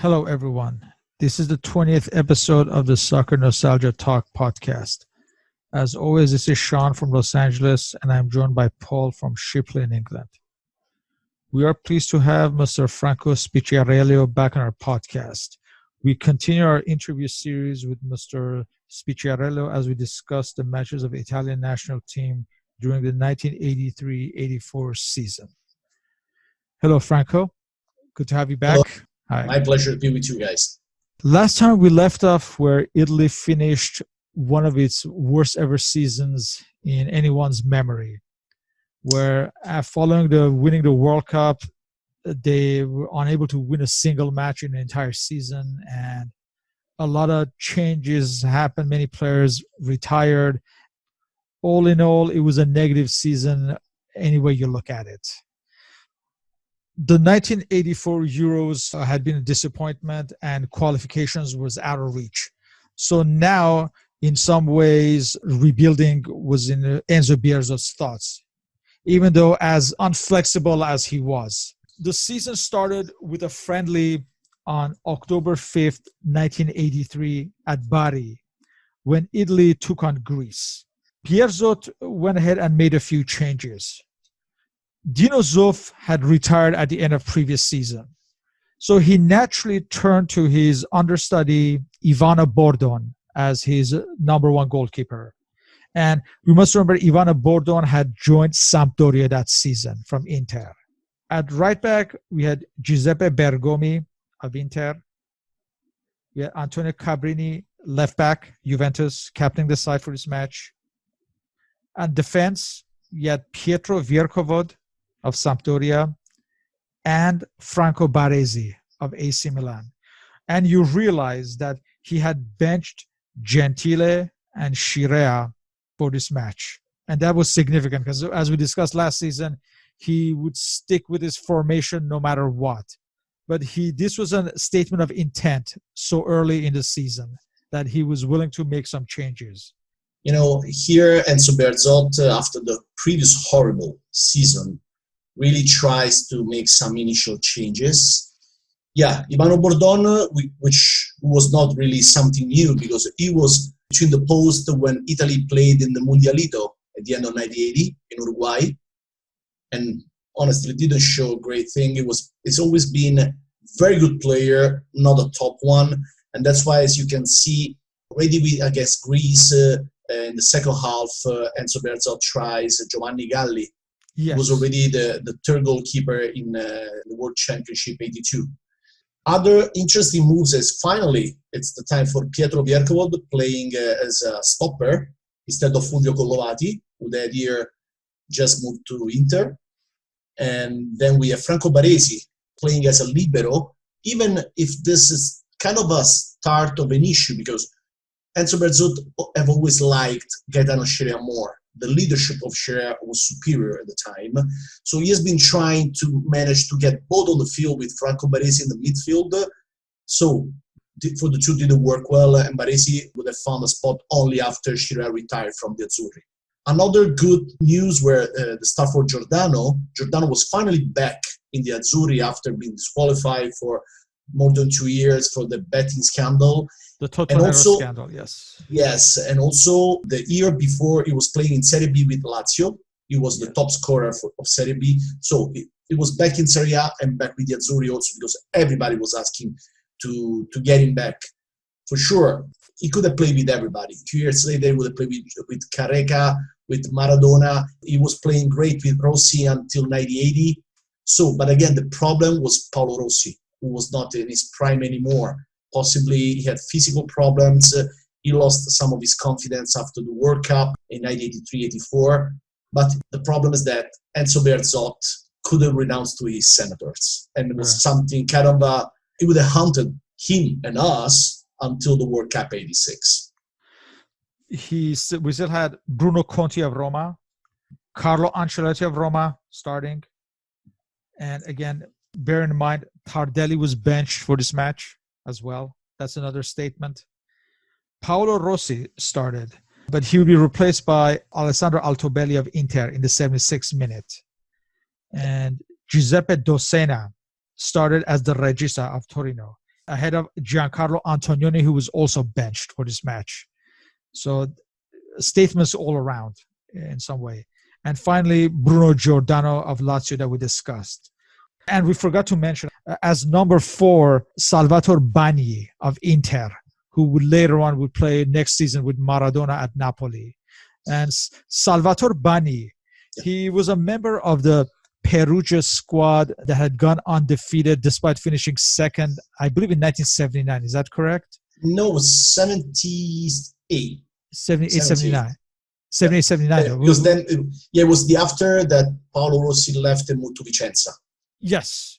Hello, everyone. This is the 20th episode of the Soccernostalgia Talk Podcast. As always, this is Sean from Los Angeles, and I'm joined by Paul from Shipley in England. We are pleased to have Mr. Franco Spicciariello back on our podcast. We continue our interview series with Mr. Spicciariello as we discuss the matches of the Italian national team during the 1983-84 season. Hello, Franco. Good to have you back. Hello. Hi. My pleasure to be with you guys. Last time we left off where Italy finished one of its worst ever seasons in anyone's memory, where following winning the World Cup, they were unable to win a single match in the entire season, and a lot of changes happened. Many players retired. All in all, it was a negative season any way you look at it. The 1984 Euros had been a disappointment and qualifications was out of reach. So now, in some ways, rebuilding was in Enzo Bearzot's thoughts, even though as unflexible as he was. The season started with a friendly on October 5th, 1983 at Bari, when Italy took on Greece. Bearzot went ahead and made a few changes. Dino Zoff had retired at the end of previous season. So he naturally turned to his understudy, Ivano Bordon, as his number one goalkeeper. And we must remember Ivano Bordon had joined Sampdoria that season from Inter. At right back, we had Giuseppe Bergomi of Inter. We had Antonio Cabrini, left back, Juventus, captaining the side for this match. And defense, we had Pietro Bierkov of Sampdoria, and Franco Barresi of AC Milan. And you realize that he had benched Gentile and Scirea for this match. And that was significant because, as we discussed last season, he would stick with his formation no matter what. But this was a statement of intent so early in the season that he was willing to make some changes. You know, here Enzo Bearzot, after the previous horrible season, really tries to make some initial changes. Yeah, Ivano Bordon, which was not really something new because he was between the post when Italy played in the Mundialito at the end of 1980 in Uruguay. And honestly, didn't show a great thing. It's always been a very good player, not a top one. And that's why, as you can see, already against Greece in the second half, Enzo Bearzot tries Giovanni Galli. Yes. He was already the third goalkeeper in the World Championship 82. Other interesting moves is finally it's the time for Pietro Bierkov playing as a stopper instead of Fulvio Collovati, who that year just moved to Inter. And then we have Franco Barresi playing as a libero, even if this is kind of a start of an issue because Enzo Bearzot have always liked Gaetano Scirea more. The leadership of Scirea was superior at the time. So he has been trying to manage to get both on the field with Franco Barresi in the midfield. So for the two didn't work well, and Barresi would have found a spot only after Scirea retired from the Azzurri. Another good news were the start for Giordano. Giordano was finally back in the Azzurri after being disqualified for more than 2 years for the betting scandal. The Totonero scandal, yes. Yes, and also the year before he was playing in Serie B with Lazio. He was the top scorer of Serie B. So he was back in Serie A and back with the Azzurri also because everybody was asking to get him back. For sure, he could have played with everybody. 2 years later, he would have played with Careca, with Maradona. He was playing great with Rossi until 1980. So, but again, the problem was Paolo Rossi, who was not in his prime anymore. Possibly he had physical problems. He lost some of his confidence after the World Cup in 1983-84. But the problem is that Enzo Bearzot couldn't renounce to his senators. And it was something kind of, it would have haunted him and us until the World Cup 86. We still had Bruno Conti of Roma, Carlo Ancelotti of Roma starting. And again, bear in mind, Tardelli was benched for this match as well. That's another statement. Paolo Rossi started, but he would be replaced by Alessandro Altobelli of Inter in the 76th minute. And Giuseppe Dossena started as the Regista of Torino. ahead of Giancarlo Antonioni, who was also benched for this match. So statements all around in some way. And finally, Bruno Giordano of Lazio that we discussed. And we forgot to mention, as number 4, Salvatore Bagni of Inter, who would later on would play next season with Maradona at Napoli. And Salvatore Bagni, he was a member of the Perugia squad that had gone undefeated despite finishing second, I believe, in 1979. Is that correct? No, it was 78. 78, 79. 78, 79. Because then, it was the after that Paolo Rossi left and moved to Vicenza. Yes.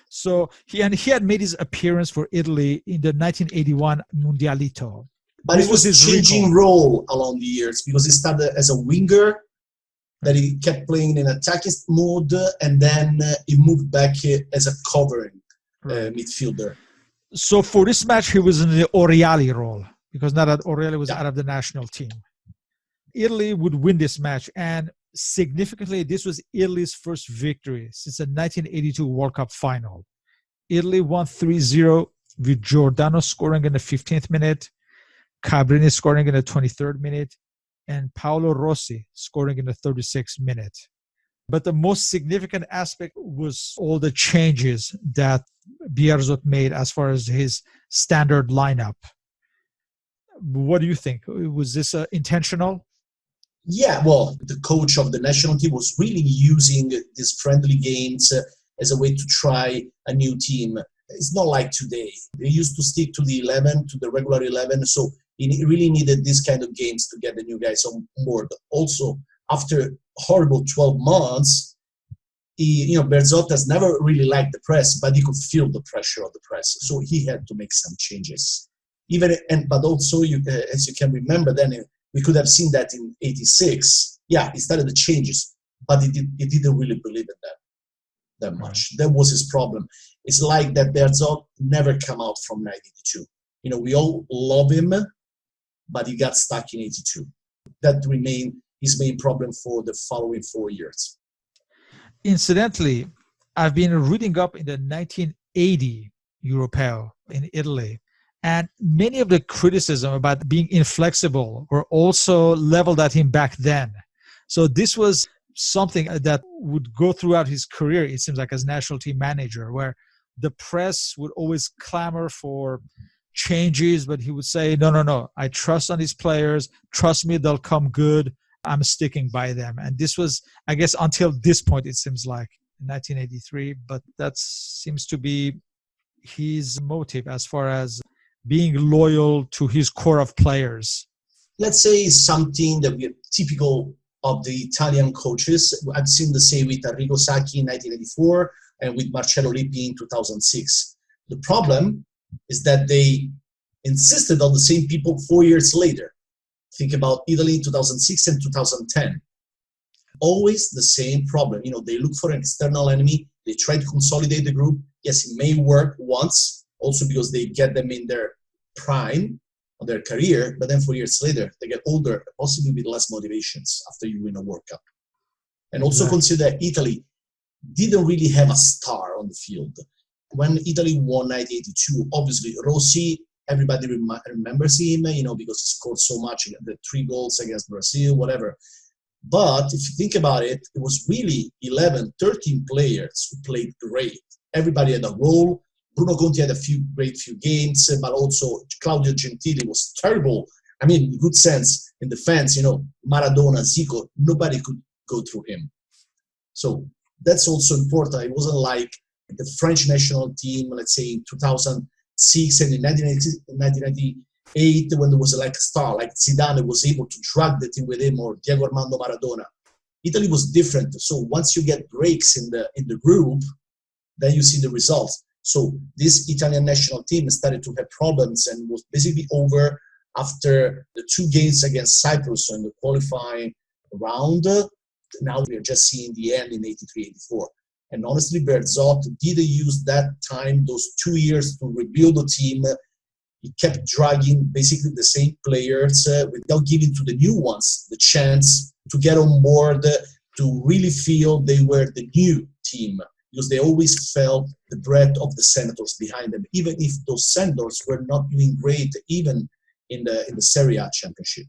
So he had made his appearance for Italy in the 1981 Mundialito. But it was his changing role along the years, because he started as a winger, that he kept playing in attacking mode, and then he moved back as a covering midfielder. So for this match, he was in the Oriali role, because now that Oriali was out of the national team. Italy would win this match, and significantly, this was Italy's first victory since the 1982 World Cup final. Italy won 3-0 with Giordano scoring in the 15th minute, Cabrini scoring in the 23rd minute, and Paolo Rossi scoring in the 36th minute. But the most significant aspect was all the changes that Bierkov made as far as his standard lineup. What do you think? Was this intentional? Yeah, well, the coach of the national team was really using these friendly games as a way to try a new team. It's not like today. They used to stick to the 11, to the regular 11, so he really needed these kind of games to get the new guys on board. Also, after horrible 12 months, Bearzot has never really liked the press, but he could feel the pressure of the press, so he had to make some changes. But also, as you can remember, then we could have seen that in '86. Yeah, he started the changes, but he didn't really believe in that much. That was his problem. It's like that Bearzot never come out from 1982. We all love him, but he got stuck in '82. That remained his main problem for the following 4 years. Incidentally, I've been reading up in the 1980 Europeo in Italy, and many of the criticism about being inflexible were also leveled at him back then. So this was something that would go throughout his career, it seems like, as national team manager, where the press would always clamor for changes, but he would say, no, I trust on these players. Trust me, they'll come good. I'm sticking by them. And this was, I guess, until this point, it seems like, in 1983. But that seems to be his motive as far as being loyal to his core of players. Let's say something that we are typical of the Italian coaches. I've seen the same with Arrigo Sacchi in 1984 and with Marcello Lippi in 2006. The problem is that they insisted on the same people 4 years later. Think about Italy in 2006 and 2010. Always the same problem. They look for an external enemy. They try to consolidate the group. Yes, it may work once, also because they get them in their prime of their career, but then 4 years later, they get older, possibly with less motivations after you win a World Cup. And also consider Italy didn't really have a star on the field. When Italy won 1982, obviously Rossi, everybody remembers him, because he scored so much, the 3 goals against Brazil, whatever. But if you think about it, it was really 11, 13 players who played great. Everybody had a role. Bruno Conti had a few games, but also Claudio Gentili was terrible. I mean, good sense in defense, Maradona, Zico, nobody could go through him. So that's also important. It wasn't like the French national team, let's say in 2006 and in 1998, when there was like a star, like Zidane was able to drag the team with him, or Diego Armando Maradona. Italy was different. So once you get breaks in the group, then you see the results. So this Italian national team started to have problems and was basically over after the 2 games against Cyprus in the qualifying round. Now we are just seeing the end in 83-84. And honestly, Bearzot didn't use that time, those 2 years, to rebuild the team. He kept dragging basically the same players without giving to the new ones the chance to get on board, to really feel they were the new team. because they always felt the breadth of the Senators behind them, even if those Senators were not doing great, even in the Serie A championship.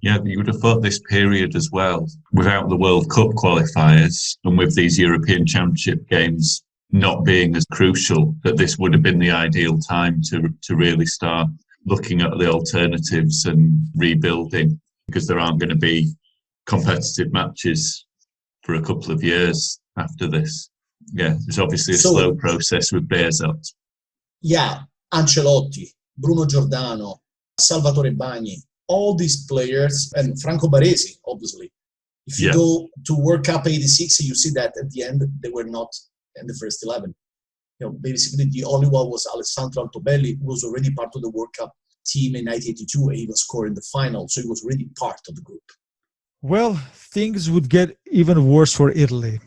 Yeah, you would have thought this period as well, without the World Cup qualifiers and with these European Championship games not being as crucial, that this would have been the ideal time to really start looking at the alternatives and rebuilding, because there aren't going to be competitive matches for a couple of years after this. Yeah, it's obviously a slow process with Bearzot. Yeah, Ancelotti, Bruno Giordano, Salvatore Bagni, all these players, and Franco Barresi, obviously. If you go to World Cup 86, you see that at the end, they were not in the first 11. Basically, the only one was Alessandro Altobelli, who was already part of the World Cup team in 1982, and he was scoring the final, so he was already part of the group. Well, things would get even worse for Italy,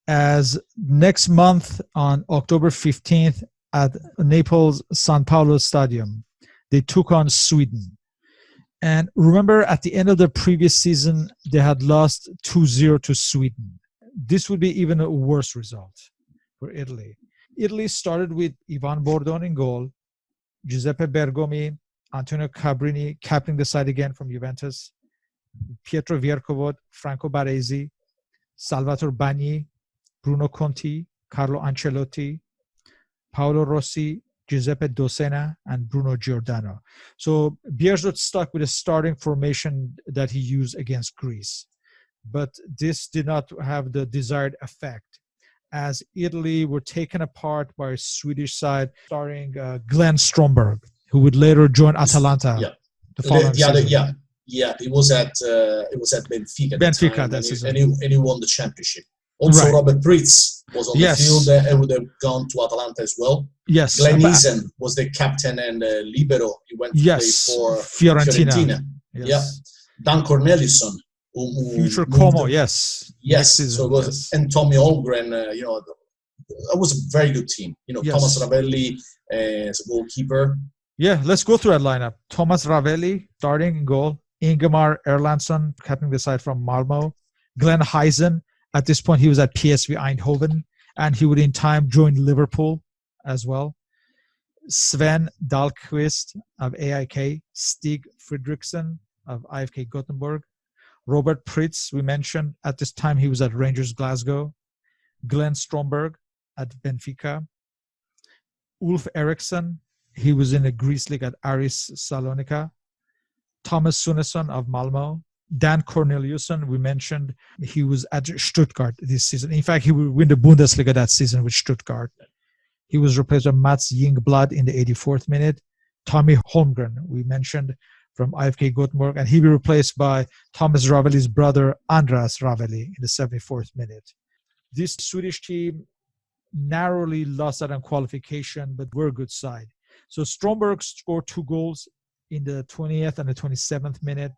as next month on October 15th at Naples San Paolo Stadium, they took on Sweden. And remember, at the end of the previous season, they had lost 2-0 to Sweden. This would be even a worse result for Italy. Italy started with Ivan Bordone in goal, Giuseppe Bergomi, Antonio Cabrini captaining the side again from Juventus, Pietro Bierkov, Franco Barresi, Salvatore Bagni, Bruno Conti, Carlo Ancelotti, Paolo Rossi, Giuseppe Dossena, and Bruno Giordano. So Bearzot stuck with a starting formation that he used against Greece. But this did not have the desired effect, as Italy were taken apart by a Swedish side starring Glenn Stromberg, who would later join Atalanta the following season. It was at Benfica. Benfica that season. And he won the championship. Also, Robert Pritz was on the field and would have gone to Atalanta as well. Yes. Glenn Eason was the captain and libero. He went to play for Fiorentina. Yes. Yeah. Dan Cornelison. Future Como, yes. So it was, and Tommy Holmgren, it was a very good team. Thomas Ravelli as a goalkeeper. Yeah, let's go through that lineup. Thomas Ravelli starting in goal. Ingemar Erlandsson captaining the side from Malmo. Glenn Heisen. At this point, he was at PSV Eindhoven, and he would in time join Liverpool as well. Sven Dahlqvist of AIK, Stig Fredriksson of IFK Gothenburg, Robert Pritz, we mentioned, at this time he was at Rangers Glasgow, Glenn Stromberg at Benfica, Ulf Eriksson, he was in the Greece league at Aris Salonika, Thomas Sunesson of Malmo, Dan Corneliusson, we mentioned, he was at Stuttgart this season. In fact, he would win the Bundesliga that season with Stuttgart. He was replaced by Mats Yingblad in the 84th minute. Tommy Holmgren, we mentioned, from IFK Gothenburg, and he was replaced by Thomas Ravelli's brother, Andras Ravelli, in the 74th minute. This Swedish team narrowly lost out on qualification, but were a good side. So Stromberg scored 2 goals in the 20th and the 27th minute.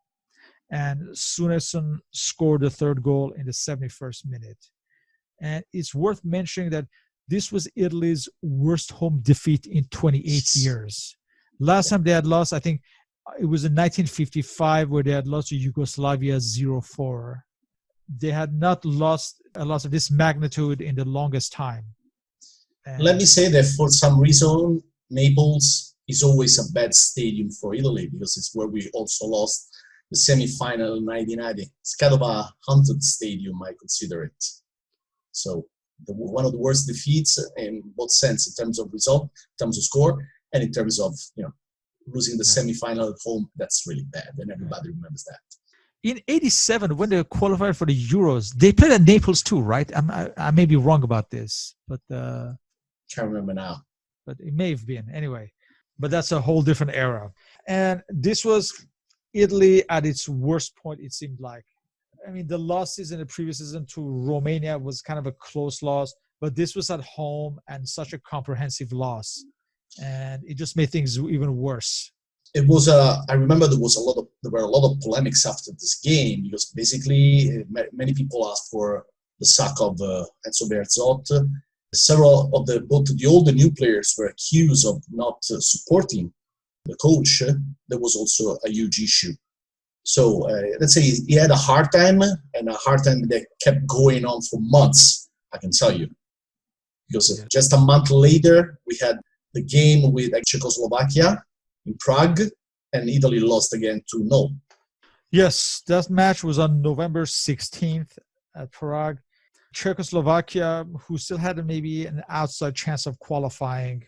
And Sunesson scored the 3rd goal in the 71st minute. And it's worth mentioning that this was Italy's worst home defeat in 28 years. Last time they had lost, I think it was in 1955, where they had lost to Yugoslavia 0-4. They had not lost a loss of this magnitude in the longest time. And let me say that for some reason, Naples is always a bad stadium for Italy, because it's where we also lost the semi-final in 1990. It's kind of a haunted stadium, I consider it. So one of the worst defeats in both sense, in terms of result, in terms of score, and in terms of losing the semi-final at home. That's really bad, and everybody remembers that. In 87, when they qualified for the Euros, they played at Naples too, right? I may be wrong about this, but can't remember now. But it may have been anyway. But that's a whole different era, and this was Italy at its worst point, it seemed like. I mean, the losses in the previous season to Romania was kind of a close loss, but this was at home and such a comprehensive loss. And it just made things even worse. It was I remember there were a lot of polemics after this game, because basically many people asked for the sack of Enzo Bearzot. Several of both the old and new players were accused of not supporting the coach. There was also a huge issue. So let's say he had a hard time, and a hard time that kept going on for months I can tell you. Because just a month later, we had the game with Czechoslovakia in Prague, and Italy lost again 2-0. Yes, that match was on November 16th at Prague. Czechoslovakia, who still had maybe an outside chance of qualifying,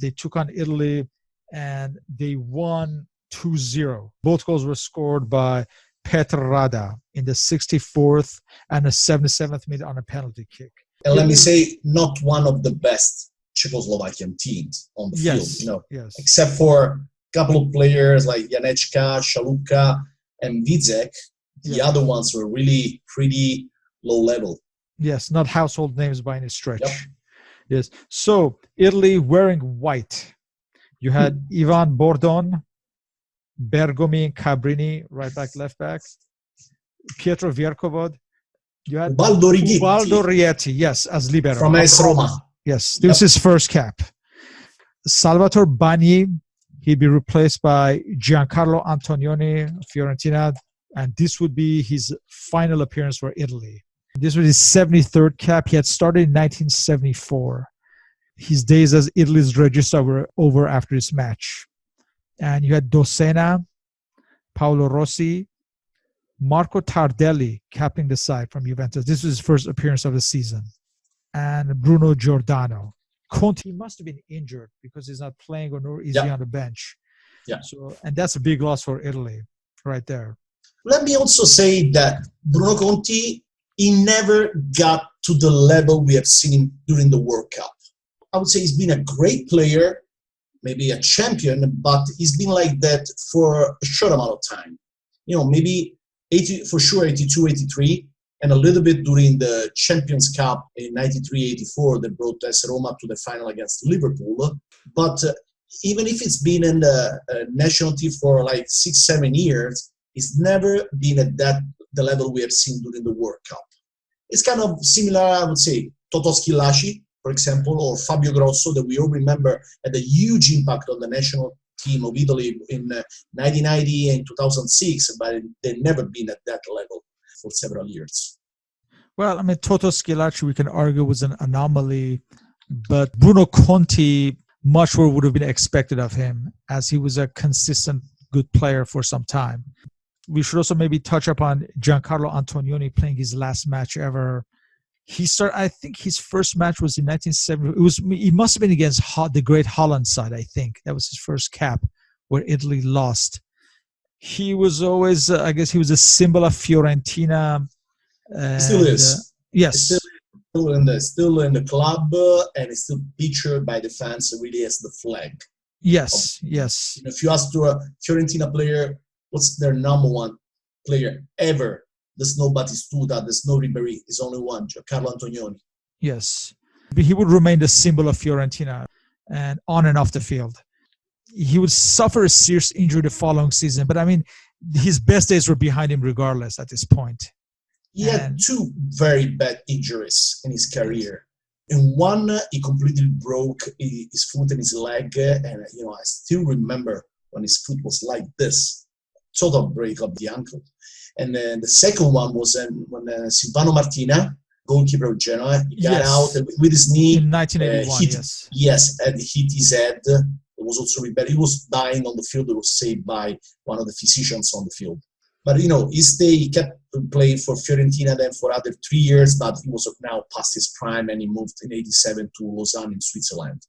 they took on Italy and they won 2-0. Both goals were scored by Petr Rada in the 64th and the 77th minute on a penalty kick. And let me say, not one of the best Czechoslovakian teams on the field, except for a couple of players like Janečka, Šaluka, and Vízek. The other ones were really pretty low level. Yes, not household names by any stretch. Yep. Yes. So, Italy wearing white. You had Ivan Bordon, Bergomi and Cabrini, right back, left back. Pietro Bierkov. You had Ubaldo Rietti, yes, as libero. From AS Roma. Yes, this was his first cap. Salvatore Bagni, he'd be replaced by Giancarlo Antonioni, Fiorentina, and this would be his final appearance for Italy. This was his 73rd cap. He had started in 1974. His days as Italy's regista were over after this match. And you had Dossena, Paolo Rossi, Marco Tardelli capping the side from Juventus. This was his first appearance of the season. And Bruno Giordano. Conti must have been injured because he's not playing, or nor is he on the bench. Yeah. So, and that's a big loss for Italy right there. Let me also say that Bruno Conti, he never got to the level we have seen him during the World Cup. I would say he's been a great player, maybe a champion, but he's been like that for a short amount of time. Maybe 80, for sure 82, 83, and a little bit during the Champions Cup in 93-84 that brought AS Roma to the final against Liverpool. But even if it's been in the national team for like 6-7 years, it's never been at the level we have seen during the World Cup. It's kind of similar, I would say, Totò Schillaci, for example, or Fabio Grosso, that we all remember had a huge impact on the national team of Italy in 1990 and 2006, but they've never been at that level for several years. Well, I mean, Totò Schillaci, we can argue, was an anomaly, but Bruno Conti, much more would have been expected of him, as he was a consistent good player for some time. We should also maybe touch upon Giancarlo Antonioni playing his last match ever. I think his first match was in 1970. He must have been against the great Holland side, I think. That was his first cap where Italy lost. He was always, I guess he was a symbol of Fiorentina. Still is. Yes. Still in the club, and it's still pictured by the fans really as the flag. Yes, yes. If you ask to a Fiorentina player, what's their number one player ever? There's no Batistuta, there's no Ribéry. There's only one, Giancarlo Antonioni. Yes. But he would remain the symbol of Fiorentina and on and off the field. He would suffer a serious injury the following season, but I mean, his best days were behind him regardless at this point. He had two very bad injuries in his career. In one, he completely broke his foot and his leg, and I still remember when his foot was like this, total break of the ankle. And then the second one was when Silvano Martina, goalkeeper of Genoa, he got out with his knee. In 1981, yes, and hit his head. It was also bad. He was dying on the field. It was saved by one of the physicians on the field. But, he kept playing for Fiorentina then for other 3 years, but he was now past his prime, and he moved in 87 to Lausanne in Switzerland.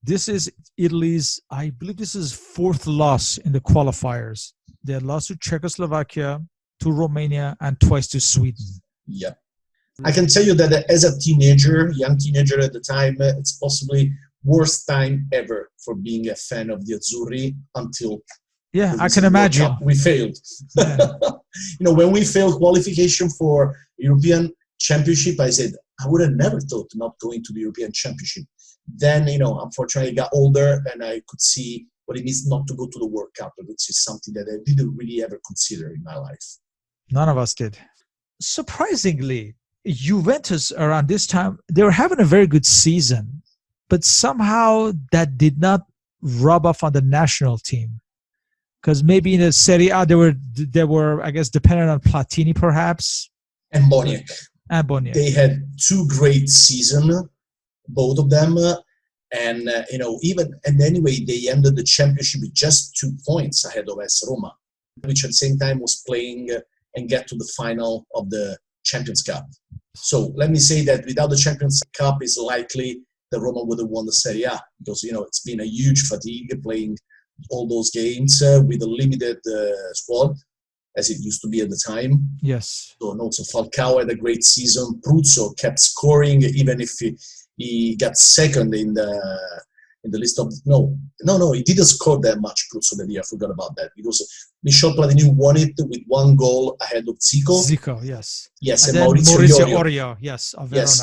This is Italy's, I believe this is fourth loss in the qualifiers. They had lost to Czechoslovakia, to Romania, and twice to Sweden. Yeah. I can tell you that as a young teenager at the time, it's possibly worst time ever for being a fan of the Azzurri until I can imagine. We failed. Yeah. When we failed qualification for European Championship, I said, I would have never thought not going to the European Championship. Then, unfortunately, I got older and I could see what it means not to go to the World Cup, which is something that I didn't really ever consider in my life. None of us did. Surprisingly, Juventus around this time, they were having a very good season, but somehow that did not rub off on the national team. Because maybe in the Serie A, they were, I guess, dependent on Platini, perhaps. And Boniek. And Bonnier. They had two great seasons, both of them. And anyway, they ended the championship with just 2 points ahead of AS Roma, which at the same time was playing and get to the final of the Champions Cup. So let me say that without the Champions Cup, it's likely that Roma would have won the Serie A, because, it's been a huge fatigue playing all those games with a limited squad, as it used to be at the time. Yes. So, and also Falcao had a great season. Pruzzo kept scoring, even if he got second in the list of he didn't score that much, Pruzzo, that year. I forgot about that, because Michel Platini won it with 1 goal ahead of Zico, yes, and Maurizio Orio, yes, of Verona. Yes.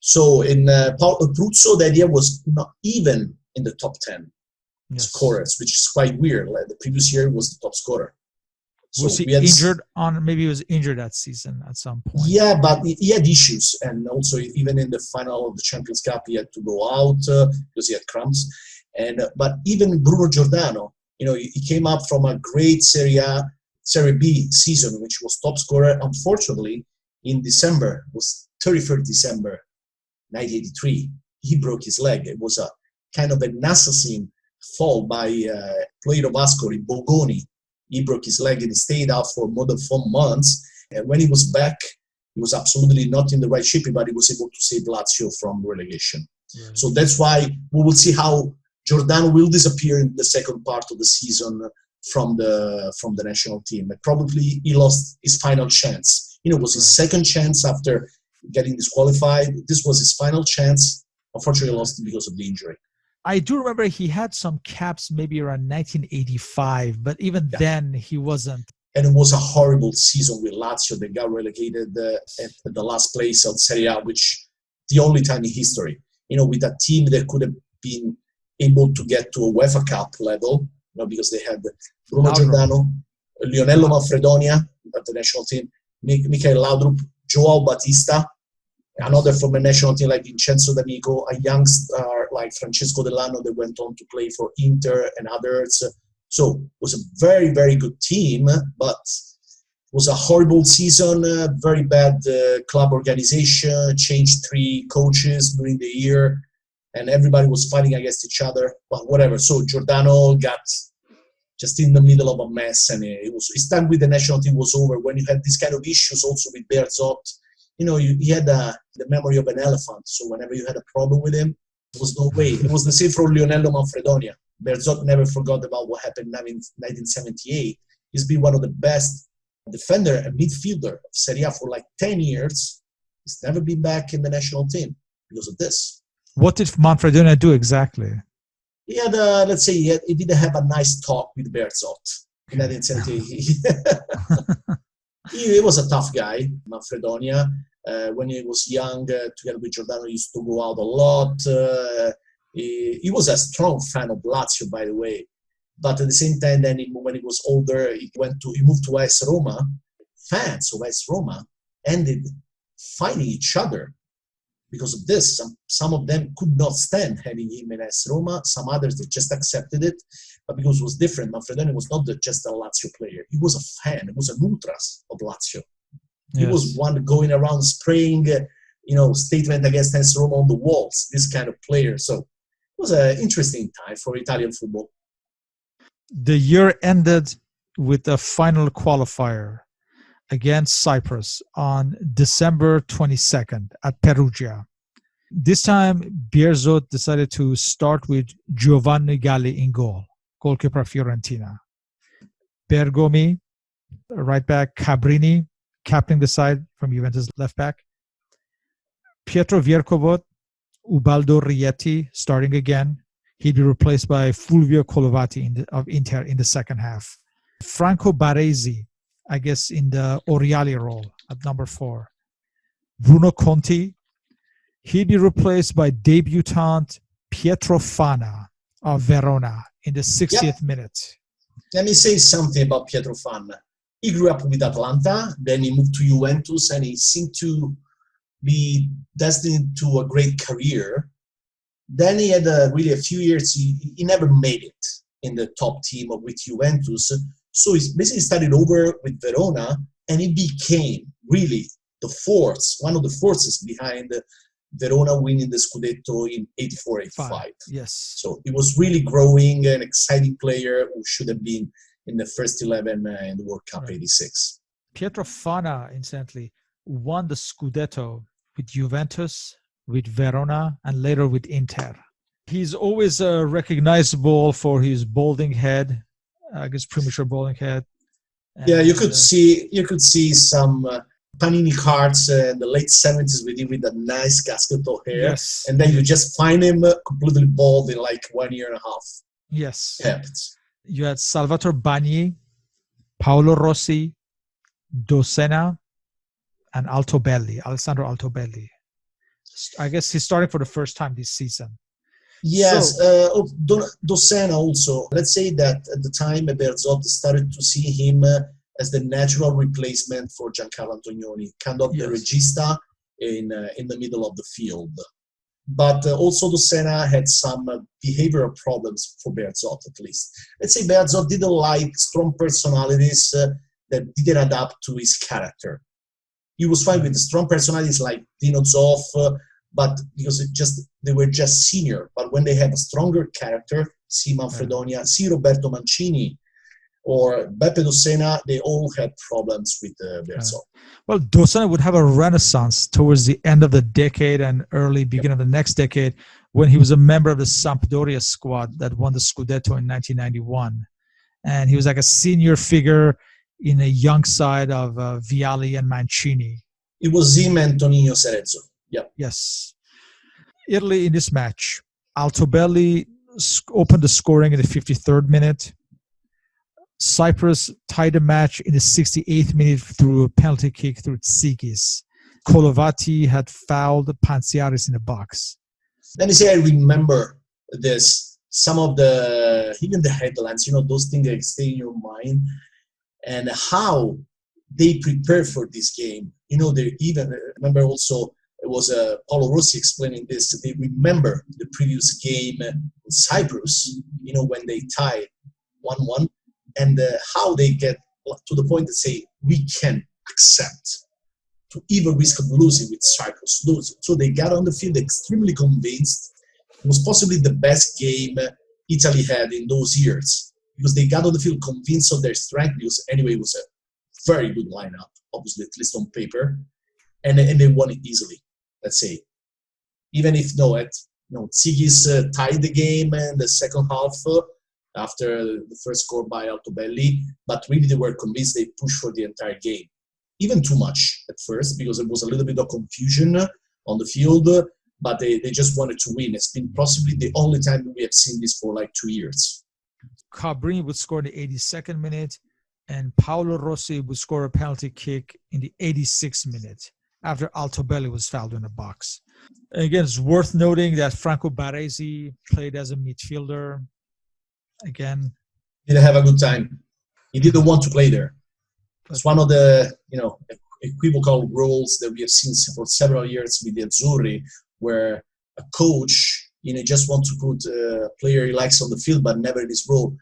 So in Pruzzo that year was not even in the top 10 scorers, which is quite weird. Like the previous year was the top scorer. So was he injured maybe he was injured that season at some point? Yeah, but he had issues, and also even in the final of the Champions Cup, he had to go out because he had cramps. But even Bruno Giordano, he came up from a great Serie B season, which was top scorer. Unfortunately, in December, was 31st December 1983, he broke his leg. It was a kind of an assassin fall by player of Ascoli, Bogoni. He broke his leg and he stayed out for more than 4 months. And when he was back, he was absolutely not in the right shape, but he was able to save Lazio from relegation. Right. So that's why we will see how Giordano will disappear in the second part of the season from the national team. And probably he lost his final chance. It was his second chance after getting disqualified. This was his final chance. Unfortunately, he lost it because of the injury. I do remember he had some caps maybe around 1985, but even then he wasn't. And it was a horrible season with Lazio. They got relegated at the last place of Serie A, which the only time in history, with a team that could have been able to get to a UEFA Cup level, because they had Bruno Giordano, Lionello Manfredonia at the national team, Michael Laudrup, Joao Batista, another from the national team like Vincenzo D'Amico, a young star like Francesco Delano that went on to play for Inter and others. So it was a very, very good team, but it was a horrible season, very bad club organization, changed 3 coaches during the year, and everybody was fighting against each other, but whatever. So Giordano got just in the middle of a mess, and his time with the national team was over. When you had these kind of issues also with Bearzot, he had the memory of an elephant. So whenever you had a problem with him, there was no way. It was the same for Lionello Manfredonia. Bearzot never forgot about what happened in 1978. He's been one of the best defender and midfielder of Serie A for like 10 years. He's never been back in the national team because of this. What did Manfredonia do exactly? He had, let's say, he didn't have a nice talk with Bearzot in 1978. He was a tough guy, Manfredonia. When he was young, together with Giordano, he used to go out a lot. He was a strong fan of Lazio, by the way. But at the same time, then when he was older, he moved to AS Roma. Fans of AS Roma ended fighting each other because of this. Some of them could not stand having him in AS Roma. Some others, they just accepted it. But because it was different, Manfredoni was not just a Lazio player. He was a fan. He was an ultras of Lazio. He was one going around spraying, statement against AS Roma on the walls, this kind of player. So it was an interesting time for Italian football. The year ended with a final qualifier against Cyprus on December 22nd at Perugia. This time, Bearzot decided to start with Giovanni Galli in goal, goalkeeper Fiorentina. Bergomi, right back, Cabrini, captaining the side from Juventus left back. Pietro Bierkov, Ubaldo Rietti starting again. He'd be replaced by Fulvio Colovati of Inter in the second half. Franco Barresi, I guess, in the Oriali role at number 4. Bruno Conti, he'd be replaced by debutant Pietro Fana of Verona in the 60th minute. Let me say something about Pietro Fana. He grew up with Atlanta, then he moved to Juventus, and he seemed to be destined to a great career. Then he had really a few years, he never made it in the top team with Juventus. So he basically started over with Verona, and he became really one of the forces behind Verona winning the Scudetto in 84-85. Yes. So he was really growing, an exciting player who should have been in the first 11 in the World Cup 86. Pietro Fana, incidentally, won the Scudetto with Juventus, with Verona, and later with Inter. He's always recognizable for his balding head, I guess premature balding head. And, you could see some Panini cards in the late 70s with him with a nice casket of hair. Yes. And then you just find him completely bald in like 1 year and a half. Yes. Happens. You had Salvatore Bagni, Paolo Rossi, Dossena, and Alessandro Altobelli. I guess he's starting for the first time this season. Yes, Dossena also. Let's say that at the time Bearzot started to see him as the natural replacement for Giancarlo Antonioni, kind of the regista in the middle of the field. But also Dossena had some behavioral problems for Bearzot, at least. Let's say Bearzot didn't like strong personalities that didn't adapt to his character. He was fine with the strong personalities like Dino Zoff, but because they were just senior. But when they have a stronger character, see Manfredonia, see Roberto Machini, or Beppe Dossena, they all had problems with Bearzot. Well, Dossena would have a renaissance towards the end of the decade and early beginning of the next decade when he was a member of the Sampdoria squad that won the Scudetto in 1991. And he was like a senior figure in a young side of Vialli and Mancini. It was him and Tonino Cerezo. Yeah. Yes. Italy in this match, Altobelli opened the scoring in the 53rd minute. Cyprus tied the match in the 68th minute through a penalty kick through Tsikis. Kolovati had fouled Pantsiaris in the box. Let me say I remember this. Some of even the headlines, those things that stay in your mind, and how they prepare for this game. They even remember also. It was Paolo Rossi explaining this. They remember the previous game in Cyprus, when they tied 1-1, and how they get to the point to say, we can accept to even risk of losing with Cyprus. So they got on the field extremely convinced. It was possibly the best game Italy had in those years, because they got on the field convinced of their strength, because anyway, it was a very good lineup, obviously, at least on paper, and they won it easily. Let's say, even if Tsikis tied the game in the second half after the first score by Altobelli, but really they were convinced they pushed for the entire game. Even too much at first, because there was a little bit of confusion on the field, but they just wanted to win. It's been possibly the only time we have seen this for like 2 years. Cabrini would score in the 82nd minute, and Paolo Rossi would score a penalty kick in the 86th minute. After Altobelli was fouled in the box. And again, it's worth noting that Franco Barresi played as a midfielder. Again, didn't have a good time. He didn't want to play there. It's one of the equivocal roles that we have seen for several years with the Azzurri, where a coach just wants to put a player he likes on the field, but never in his role.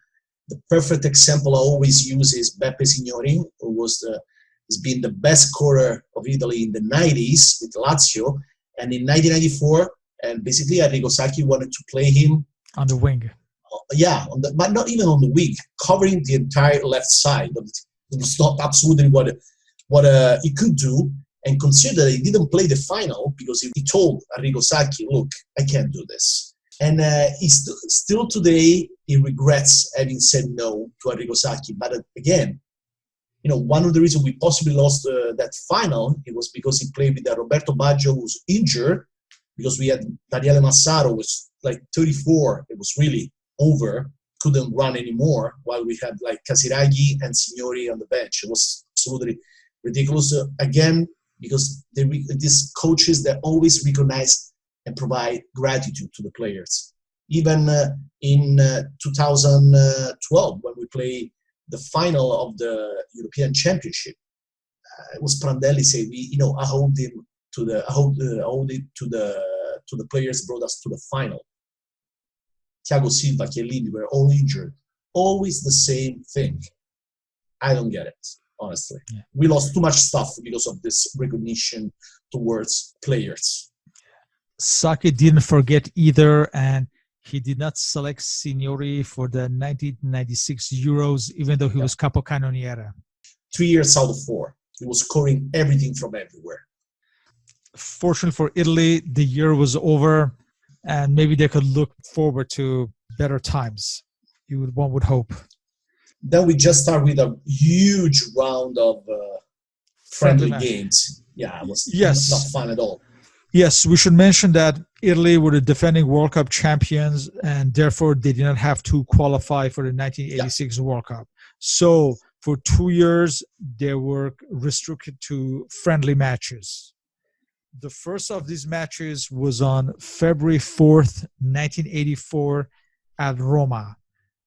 The perfect example I always use is Beppe Signori, who has been the best scorer of Italy in the 90s with Lazio, and in 1994, and basically Arrigo Sacchi wanted to play him on the wing. But not even on the wing, covering the entire left side. It was not absolutely what he could do, and consider that he didn't play the final because he told Arrigo Sacchi, "Look, I can't do this." And still today he regrets having said no to Arrigo Sacchi. But again, one of the reasons we possibly lost that final, it was because he played with Roberto Baggio, who was injured, because we had Daniele Massaro, was like 34. It was really over, couldn't run anymore, while we had like Casiraghi and Signori on the bench. It was absolutely ridiculous. Again, because these coaches that always recognize and provide gratitude to the players. Even in 2012, when we played the final of the European Championship, it was Prandelli saying, I owed it to the players brought us to the final. Thiago Silva, Chiellini were all injured. Always the same thing. I don't get it. honestly. Yeah. We lost too much stuff because of this recognition towards players. Saki didn't forget either, and he did not select Signori for the 1996 Euros, even though he was capocannoniere. 3 years out of 4. He was scoring everything from everywhere. Fortunately for Italy, the year was over, and maybe they could look forward to better times. One would hope. Then we just start with a huge round of friendly games. Yeah, it was not fun at all. Yes, we should mention that Italy were the defending World Cup champions, and therefore they did not have to qualify for the 1986 World Cup. So for 2 years, they were restricted to friendly matches. The first of these matches was on February 4th, 1984 at Roma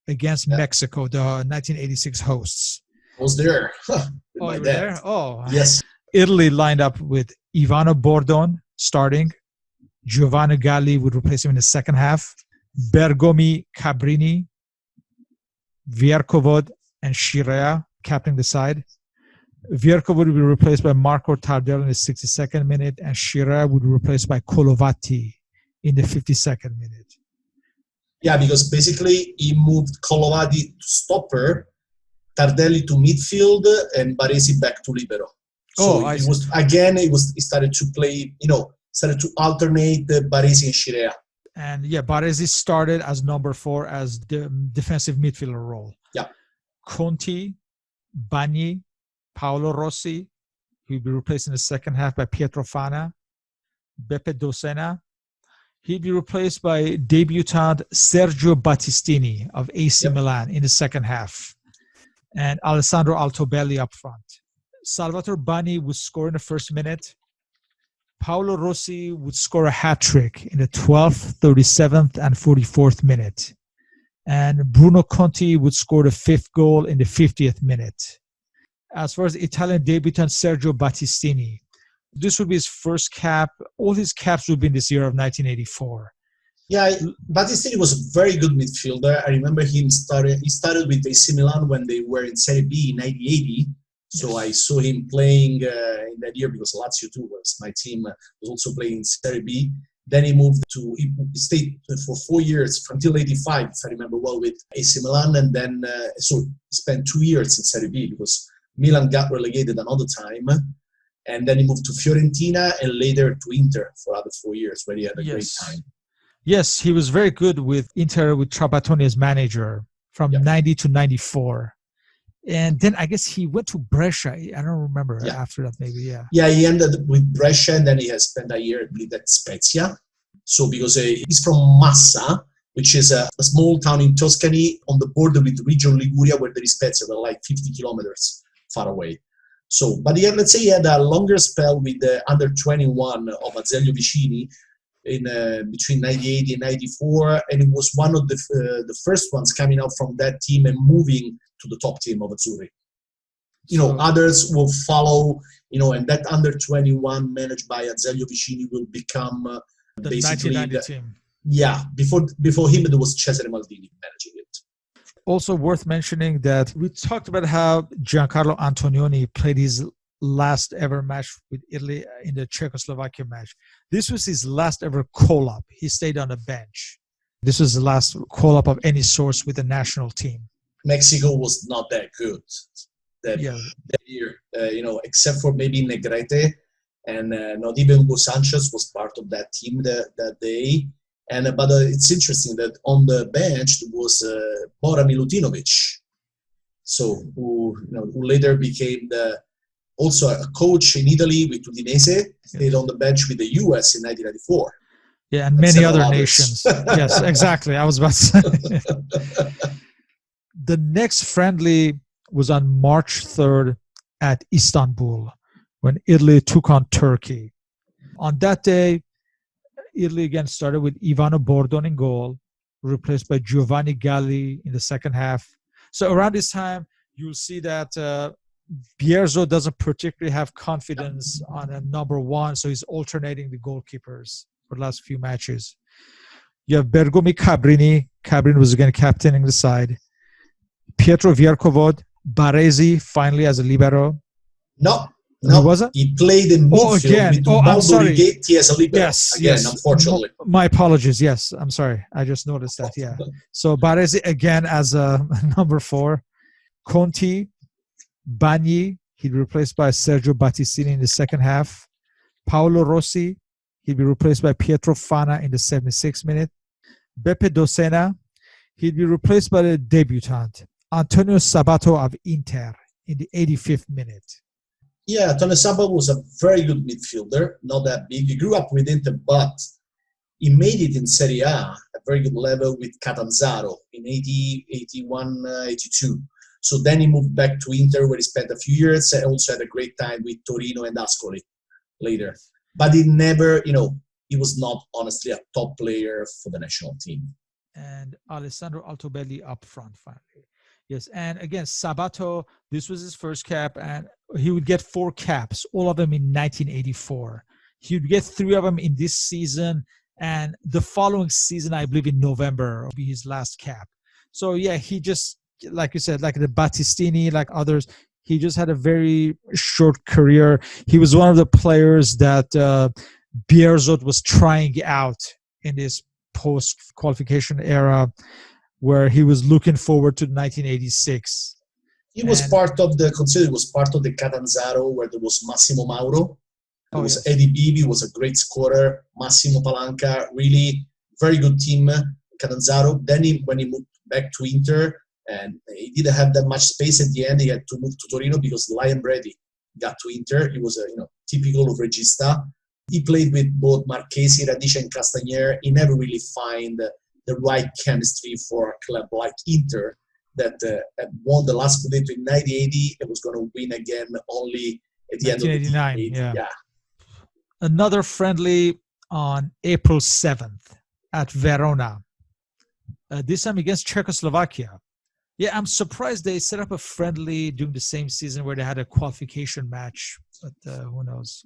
against Mexico, the 1986 hosts. I was there. Oh, you were there? Oh. Yes. Italy lined up with Ivano Bordon starting. Giovanni Galli would replace him in the second half. Bergomi, Cabrini, Bierkov, and Scirea captaining the side. Bierkov would be replaced by Marco Tardello in the 62nd minute, and Scirea would be replaced by Colovatti in the 52nd minute. Yeah, because basically he moved Colovatti to stopper, Tardelli to midfield, and Barresi back to libero. So he started to play, started to alternate Barresi and Scirea. And Barresi started as number 4 as the defensive midfielder role. Yeah. Conti, Bagni, Paolo Rossi, he'll be replaced in the second half by Pietro Fana, Beppe Docena. He'd be replaced by debutant Sergio Battistini of AC Milan in the second half, and Alessandro Altobelli up front. Salvatore Bagni would score in the first minute. Paolo Rossi would score a hat-trick in the 12th, 37th, and 44th minute. And Bruno Conti would score the 5th goal in the 50th minute. As far as Italian debutant Sergio Battistini, this would be his first cap. All his caps would be in this year of 1984. Yeah, Battistini was a very good midfielder. I remember he started with AC Milan when they were in Serie B in 1980. So I saw him playing in that year because Lazio too was my team, was also playing in Serie B. Then he stayed for 4 years until 85, if I remember well, with AC Milan. And then, so he spent 2 years in Serie B because Milan got relegated another time. And then he moved to Fiorentina and later to Inter for other 4 years where he had a great time. Yes, he was very good with Inter with Trapattoni as manager from 90 to 94. And then I guess he went to Brescia. I don't remember after that, maybe, Yeah, he ended with Brescia and then he has spent a year, I believe, at Spezia. So because he's from Massa, which is a small town in Tuscany on the border with Region Liguria where there is Spezia, they're like 50 kilometers far away. So, but let's say he had a longer spell with the under 21 of Azeglio Vicini in between 98 and 94, and it was one of the first ones coming out from that team and moving to the top team of Azzurri. Others will follow, and that under 21 managed by Azeglio Vicini will become the basically 1990 team. Yeah, before him there was Cesare Maldini managing it. Also worth mentioning that we talked about how Giancarlo Antonioni played his last ever match with Italy in the Czechoslovakia match. This was his last ever call-up. He stayed on the bench. This was the last call-up of any sort with the national team. Mexico was not that good that year, except for maybe Negrete, and not even Hugo Sanchez was part of that team that day. But it's interesting that on the bench there was Bora Milutinovic, so who later became also a coach in Italy with Udinese, stayed on the bench with the US in 1994. Yeah, and many other nations. Yes, exactly. I was about to say. The next friendly was on March 3rd at Istanbul when Italy took on Turkey. On that day, Italy again started with Ivano Bordon in goal, replaced by Giovanni Galli in the second half. So around this time, you'll see that Bierzo doesn't particularly have confidence on a number 1, so he's alternating the goalkeepers for the last few matches. You have Bergomi Cabrini. Cabrini was again captaining the side. Pietro Bierkov, Barresi finally as a libero. No, Who was it? he played in midfield with Baldo Righetti as a libero. Yes, unfortunately. My apologies. Yes, I'm sorry. I just noticed that. Yeah. So Barresi again as a number 4. Conti, Bagni, he'd be replaced by Sergio Battistini in the second half. Paolo Rossi, he'd be replaced by Pietro Fana in the 76th minute. Beppe Dossena, he'd be replaced by the debutant, Antonio Sabato of Inter, in the 85th minute. Yeah, Antonio Sabato was a very good midfielder, not that big. He grew up with Inter, but he made it in Serie A, a very good level with Catanzaro in 80, 81, 82. So then he moved back to Inter, where he spent a few years and also had a great time with Torino and Ascoli later. But he never, he was not honestly a top player for the national team. And Alessandro Altobelli up front finally. Yes, and again, Sabato, this was his first cap, and he would get 4 caps, all of them in 1984. He would get 3 of them in this season, and the following season, I believe in November, will be his last cap. So yeah, he just, like you said, like the Battistini, like others, he just had a very short career. He was one of the players that Bierzot was trying out in this post-qualification era, where he was looking forward to 1986. He was part of the Catanzaro, where there was Massimo Mauro. There was Eddie Bibi, was a great scorer. Massimo Palanca, really very good team, Catanzaro. Then when he moved back to Inter, and he didn't have that much space at the end, he had to move to Torino because Lion Brady got to Inter. He was a typical of Regista. He played with both Marchesi, Radice, and Castagnier. He never really found the right chemistry for a club like Inter that had won the last Scudetto in 1980 and was going to win again only at the end of 1989. Yeah. Another friendly on April 7th at Verona. This time against Czechoslovakia. Yeah, I'm surprised they set up a friendly during the same season where they had a qualification match, but who knows.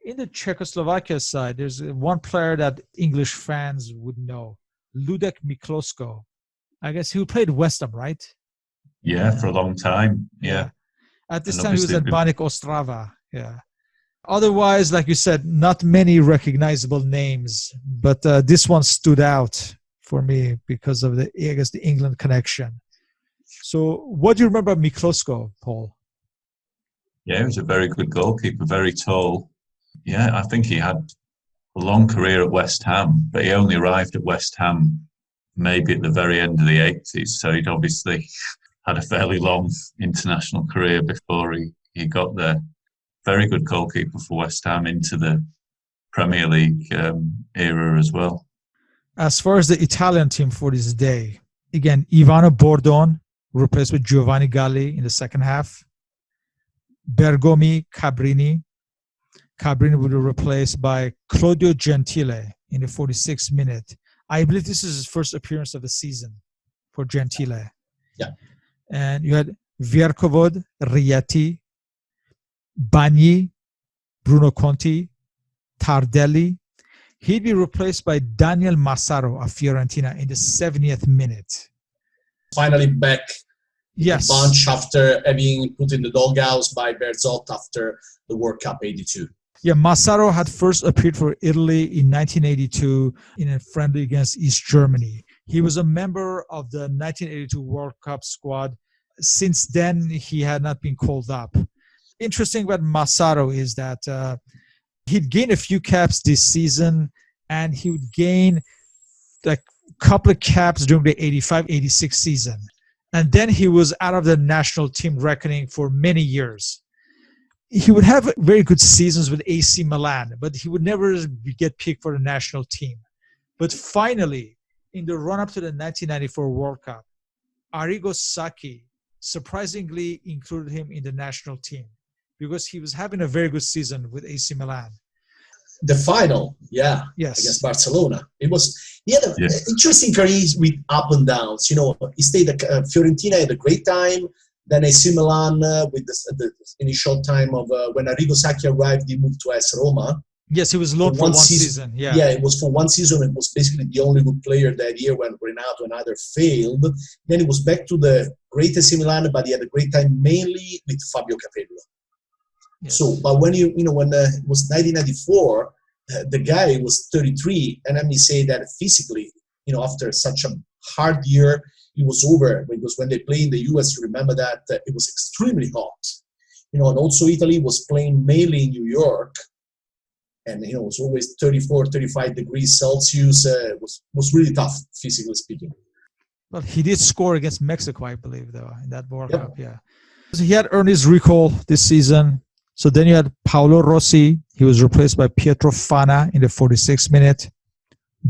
In the Czechoslovakia side, there's one player that English fans would know, Ludek Miklosko. I guess he played West Ham, right? Yeah, for a long time. Yeah. At this time, he was at Banik Ostrava. Yeah. Otherwise, like you said, not many recognizable names, but this one stood out for me because of the England connection. So what do you remember about Miklosko, Paul? Yeah, he was a very good goalkeeper, very tall. Yeah, I think he had a long career at West Ham, but he only arrived at West Ham maybe at the very end of the 80s. So he'd obviously had a fairly long international career before he got there. Very good goalkeeper for West Ham into the Premier League era as well. As far as the Italian team for this day, again, Ivano Bordon replaced with Giovanni Galli in the second half. Bergomi, Cabrini. Cabrini would be replaced by Claudio Gentile in the 46th minute. I believe this is his first appearance of the season for Gentile. Yeah. And you had Vierkovod, Rietti, Bagni, Bruno Conti, Tardelli. He'd be replaced by Daniel Massaro of Fiorentina in the 70th minute. Finally back yes. Bunch after having put in the doghouse by Berzot after the World Cup 82. Yeah, Massaro had first appeared for Italy in 1982 in a friendly against East Germany. He was a member of the 1982 World Cup squad. Since then, he had not been called up. Interesting about Massaro is that he'd gain a few caps this season, and he would gain like a couple of caps during the 85-86 season. And then he was out of the national team reckoning for many years. He would have very good seasons with AC Milan, but he would never get picked for the national team. But finally, in the run-up to the 1994 World Cup, Arrigo Sacchi surprisingly included him in the national team because he was having a very good season with AC Milan. The final, yes, against Barcelona. He had an interesting career with up and downs. He stayed at Fiorentina, had a great time. Then AC Milan, with the initial time of when Arrigo Sacchi arrived, he moved to AS Roma. Yes, he was loaned for one season. Yeah, it was for one season. It was basically the only good player that year when Renato and other failed. Then he was back to the great AC Milan, but he had a great time mainly with Fabio Capello. Yes. So, but when it was 1994, the guy was 33, and let me say that physically, after such a hard year, it was over. Because when they play in the US, you remember that it was extremely hot. And also Italy was playing mainly in New York. And, it was always 34, 35 degrees Celsius. It was really tough, physically speaking. Well, he did score against Mexico, I believe, though, in that World Cup, yeah. So he had earned his recall this season. So then you had Paolo Rossi. He was replaced by Pietro Fana in the 46th minute,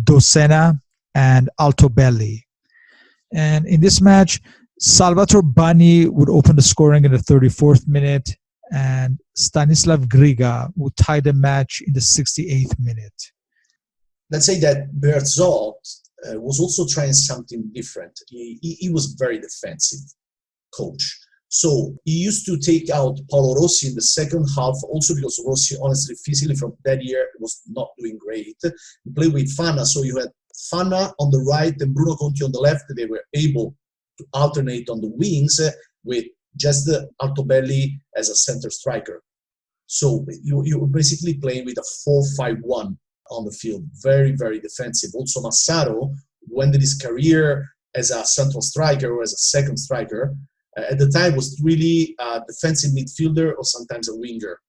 Dossena, and Altobelli. And in this match, Salvatore Bagni would open the scoring in the 34th minute, and Stanislav Griga would tie the match in the 68th minute. Let's say that Berzot was also trying something different. He was very defensive coach. So he used to take out Paolo Rossi in the second half, also because Rossi, honestly, physically from that year was not doing great. He played with Fana, so you had Fana on the right and Bruno Conti on the left. They were able to alternate on the wings with just Altobelli as a center striker. So you were basically playing with a 4-5-1 on the field. Very, very defensive. Also Massaro, who ended his career as a central striker or as a second striker, at the time was really a defensive midfielder or sometimes a winger.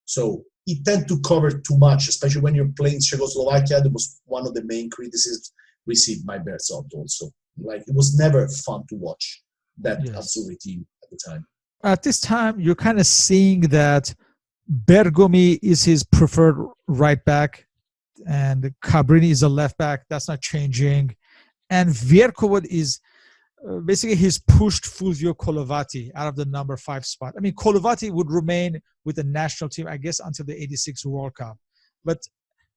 So he tended to cover too much, especially when you're playing Czechoslovakia. That was one of the main criticisms received by Berzot also. It was never fun to watch that Azzurri team at the time. At this time, you're kind of seeing that Bergomi is his preferred right back and Cabrini is a left back. That's not changing. And Bierkov is basically he's pushed Fulvio Colovati out of the number 5 spot. I mean, Colovati would remain with the national team, I guess, until the 86 World Cup. But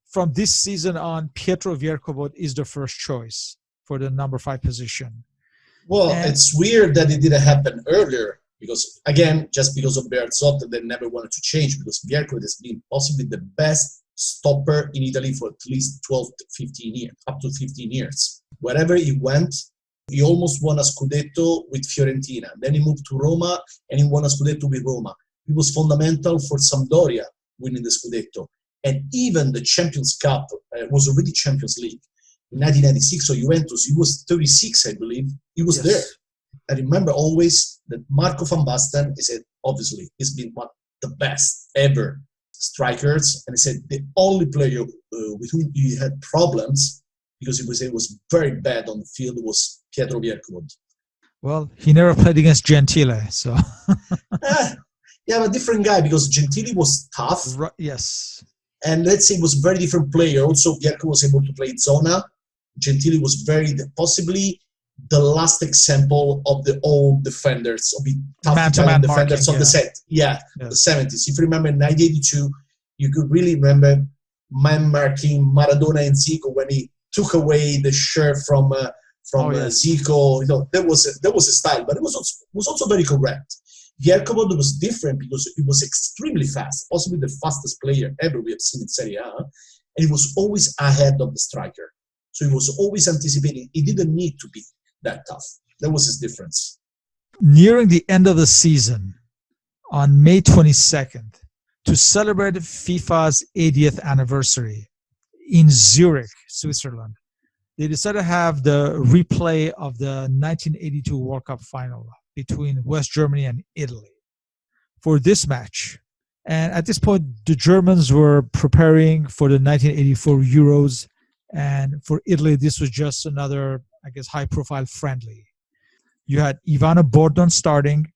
from this season on, Pietro Bierkov is the first choice for the number 5 position. Well, it's weird that it didn't happen earlier because, again, just because of Berzot, they never wanted to change because Bierkov has been possibly the best stopper in Italy for at least 12 to 15 years, up to 15 years. Wherever he went, he almost won a Scudetto with Fiorentina. Then he moved to Roma and he won a Scudetto with Roma. He was fundamental for Sampdoria winning the Scudetto. And even the Champions Cup was already Champions League. In 1996, so Juventus, he was 36, I believe. He was there. I remember always that Marco van Basten, he said, obviously, he's been one of the best ever strikers. And he said the only player with whom he had problems because he was very bad on the field was Pietro Bierkov. Well, he never played against Gentile, so. Yeah, but different guy because Gentile was tough. Yes. And let's say he was a very different player. Also, Bierkov was able to play Zona. Gentile was possibly the last example of the old defenders, of the tough Italian defenders of the set. Yeah, the 70s. If you remember in 1982, you could really remember man marking Maradona and Zico when he took away the shirt from Zico. There was a style, but it was also very correct. Bierkov was different because he was extremely fast, possibly the fastest player ever we have seen in Serie A, and he was always ahead of the striker. So he was always anticipating. He didn't need to be that tough. That was his difference. Nearing the end of the season, on May 22nd, to celebrate FIFA's 80th anniversary in Zurich, Switzerland, they decided to have the replay of the 1982 World Cup final between West Germany and Italy for this match. And at this point, the Germans were preparing for the 1984 Euros. And for Italy, this was just another, I guess, high-profile friendly. You had Ivano Bordon starting,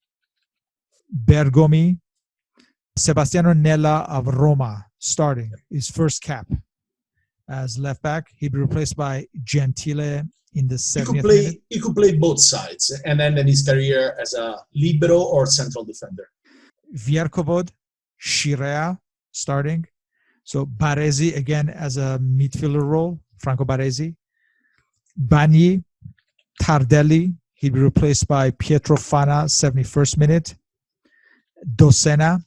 Bergomi, Sebastiano Nella of Roma starting, his first cap as left back. He'd be replaced by Gentile in the 70th minute. He could play both sides and end his career as a libero or central defender. Bierkov, Scirea starting. So Barresi again as a midfielder role, Franco Barresi. Bagni, Tardelli, he'd be replaced by Pietro Fana, 71st minute. Dossena,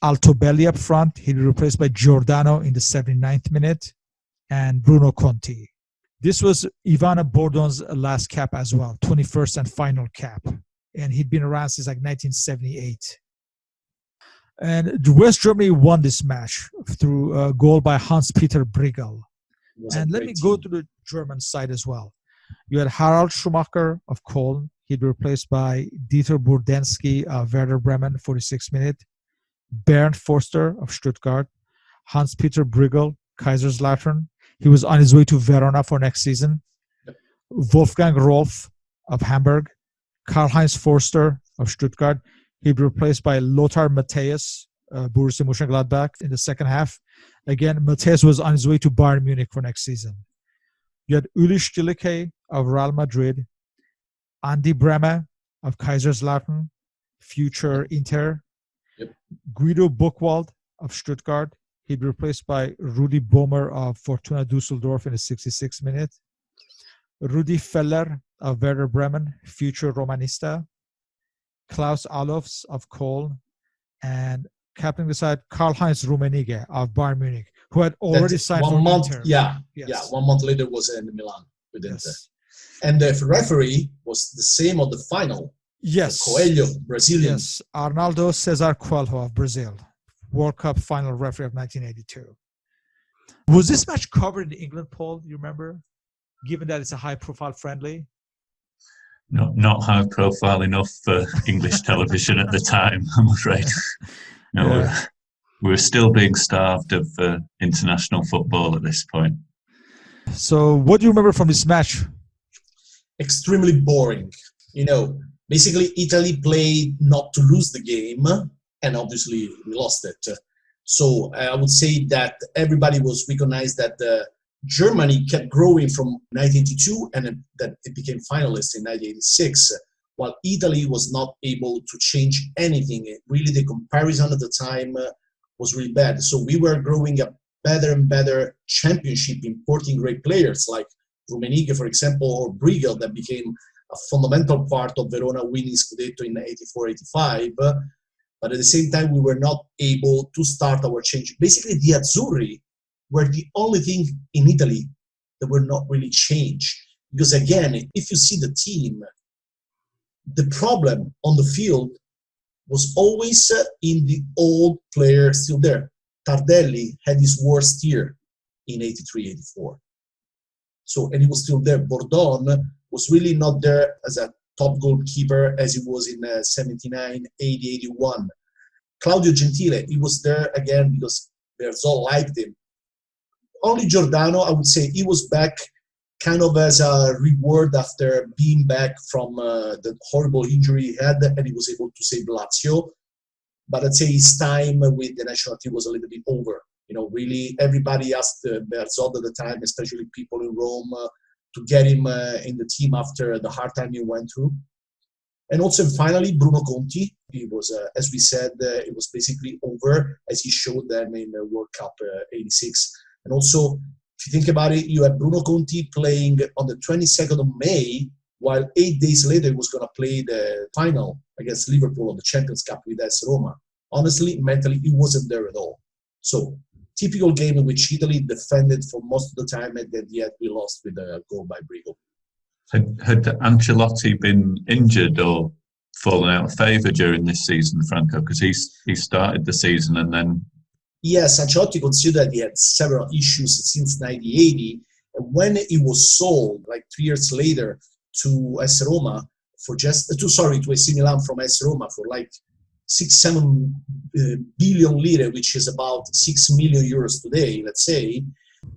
Altobelli up front. He'd be replaced by Giordano in the 79th minute, and Bruno Conti. This was Ivana Bordon's last cap as well, 21st and final cap. And he'd been around since like 1978. And West Germany won this match through a goal by Hans-Peter Briegel. And let me go to the German side as well. You had Harald Schumacher of Cologne. He'd be replaced by Dieter Burdenski of Werder Bremen, 46th minute. Bernd Forster of Stuttgart. Hans-Peter Briegel, Kaiserslautern. He was on his way to Verona for next season. Wolfgang Rolf of Hamburg. Karl-Heinz Forster of Stuttgart. He'd be replaced by Lothar Matthäus, Borussia Mönchengladbach, in the second half. Again, Matthäus was on his way to Bayern Munich for next season. You had Uli Stielike of Real Madrid, Andi Brehme of Kaiserslautern, future Inter, Guido Buchwald of Stuttgart. He'd be replaced by Rudi Bomer of Fortuna Düsseldorf in the 66th minute. Rudi Feller of Werder Bremen, future Romanista. Klaus Allofs of Cologne, and captaining the side, Karl-Heinz Rummenigge of Bayern Munich, who had already signed for Inter. Yeah, 1 month later was in Milan with Inter. And the referee was the same on the final. Yes. Coelho, Brazilian. Yes, Arnaldo Cesar Coelho of Brazil, World Cup final referee of 1982. Was this match covered in England, Paul? You remember? Given that it's a high-profile friendly? No, not high profile enough for English television at the time, I'm afraid. No, we were still being starved of international football at this point. So what do you remember from this match? Extremely boring. Basically Italy played not to lose the game, and obviously we lost it. So I would say that everybody was recognized that Germany kept growing from 1982 and that it became finalist in 1986, while Italy was not able to change anything. Really, the comparison at the time was really bad. So we were growing a better and better championship, importing great players like Rummenigge, for example, or Briegel, that became a fundamental part of Verona winning Scudetto in 84-85. But at the same time, we were not able to start our change. Basically, the Azzurri were the only thing in Italy that were not really changed. Because again, if you see the team, the problem on the field was always in the old players still there. Tardelli had his worst year in 83-84. So, and he was still there. Bordon was really not there as a top goalkeeper as he was in 79, 80, 81. Claudio Gentile, he was there again because Berzot liked him. Only Giordano, I would say, he was back kind of as a reward after being back from the horrible injury he had, and he was able to save Lazio. But I'd say his time with the national team was a little bit over. Really, everybody asked Berzot at the time, especially people in Rome, to get him in the team after the hard time he went through. And also, finally, Bruno Conti. He was, as we said, it was basically over as he showed them in the World Cup 86. And also, if you think about it, you had Bruno Conti playing on the 22nd of May, while 8 days later he was going to play the final against Liverpool on the Champions Cup with AS Roma. Honestly, mentally, he wasn't there at all. So, typical game in which Italy defended for most of the time, and then yet we lost with a goal by Briegel. Had Ancelotti been injured or fallen out of favour during this season, Franco? Because he started the season and then... Yes, Ancelotti considered he had several issues since 1980. And when he was sold, like 3 years later, to AS Roma to AC Milan from AS Roma for like 6-7 billion lire, which is about 6 million euros today, let's say,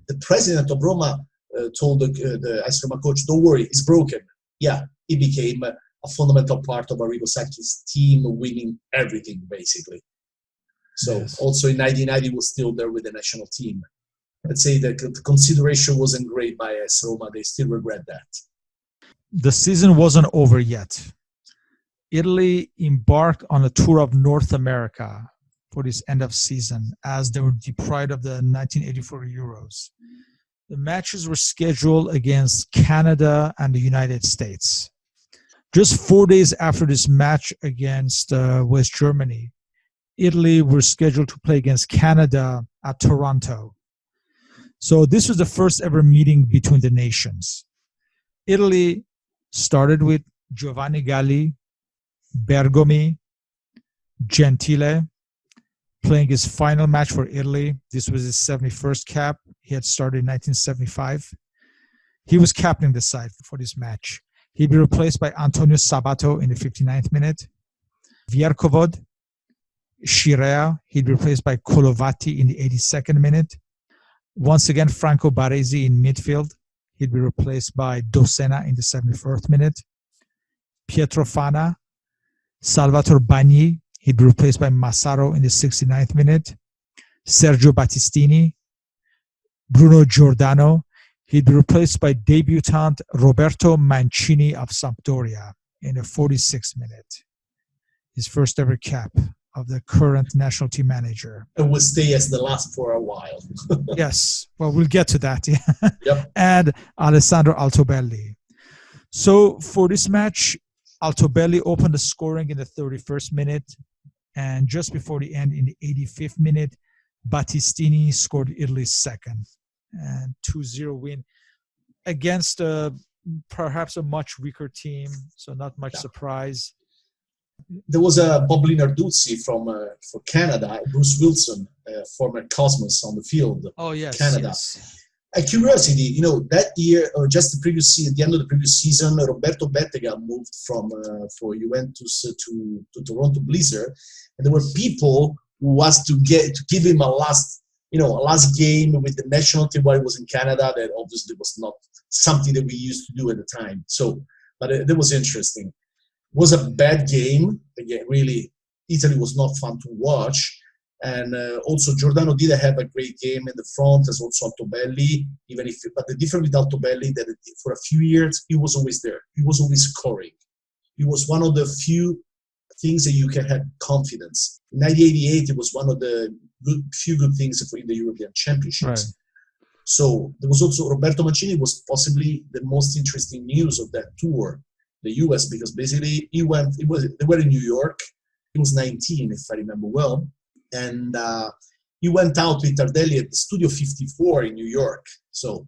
the president of Roma told the AS Roma coach, don't worry, it's broken. Yeah, he became a fundamental part of Arrigo Sacchi's team, winning everything, basically. So yes. Also in 1990, he was still there with the national team. Let's say the consideration wasn't great by AS Roma. They still regret that. The season wasn't over yet. Italy embarked on a tour of North America for this end of season as they were deprived of the 1984 Euros. The matches were scheduled against Canada and the United States. Just 4 days after this match against West Germany, Italy were scheduled to play against Canada at Toronto. So this was the first ever meeting between the nations. Italy started with Giovanni Galli, Bergomi, Gentile, playing his final match for Italy. This was his 71st cap. He had started in 1975. He was captaining the side for this match. He'd be replaced by Antonio Sabato in the 59th minute. Bierkov, Scirea, he'd be replaced by Colovatti in the 82nd minute. Once again, Franco Barresi in midfield. He'd be replaced by Dossena in the 74th minute. Pietro Fana, Salvatore Bagni, he'd be replaced by Massaro in the 69th minute. Sergio Battistini, Bruno Giordano, he'd be replaced by debutant Roberto Machini of Sampdoria in the 46th minute. His first ever cap of the current national team manager. And will stay as the last for a while. Yes, well, we'll get to that. Yeah. Yep. And Alessandro Altobelli. So for this match, Altobelli opened the scoring in the 31st minute, and just before the end, in the 85th minute, Battistini scored Italy's second, and 2-0 win against perhaps a much weaker team, so not much surprise. There was a Bob Linarduzzi for Canada, Bruce Wilson, former Cosmos on the field. Oh, yes. Canada. Yes. A curiosity, that year, or just the previous season, at the end of the previous season, Roberto Bettega moved from for Juventus to Toronto Blizzard, and there were people who was to give him a last game with the national team while he was in Canada. That obviously was not something that we used to do at the time. So, but it was interesting. It was a bad game. Again, really, Italy was not fun to watch. And also Giordano did have a great game in the front, as also Altobelli. But the difference with Altobelli that for a few years he was always there. He was always scoring. He was one of the few things that you can have confidence. In 1988, it was one of the few good things in the European Championships. Right. So there was also Roberto Machini was possibly the most interesting news of that tour, the US, because basically they were in New York. He was 19, if I remember well. And he went out with Tardelli at the Studio 54 in New York. So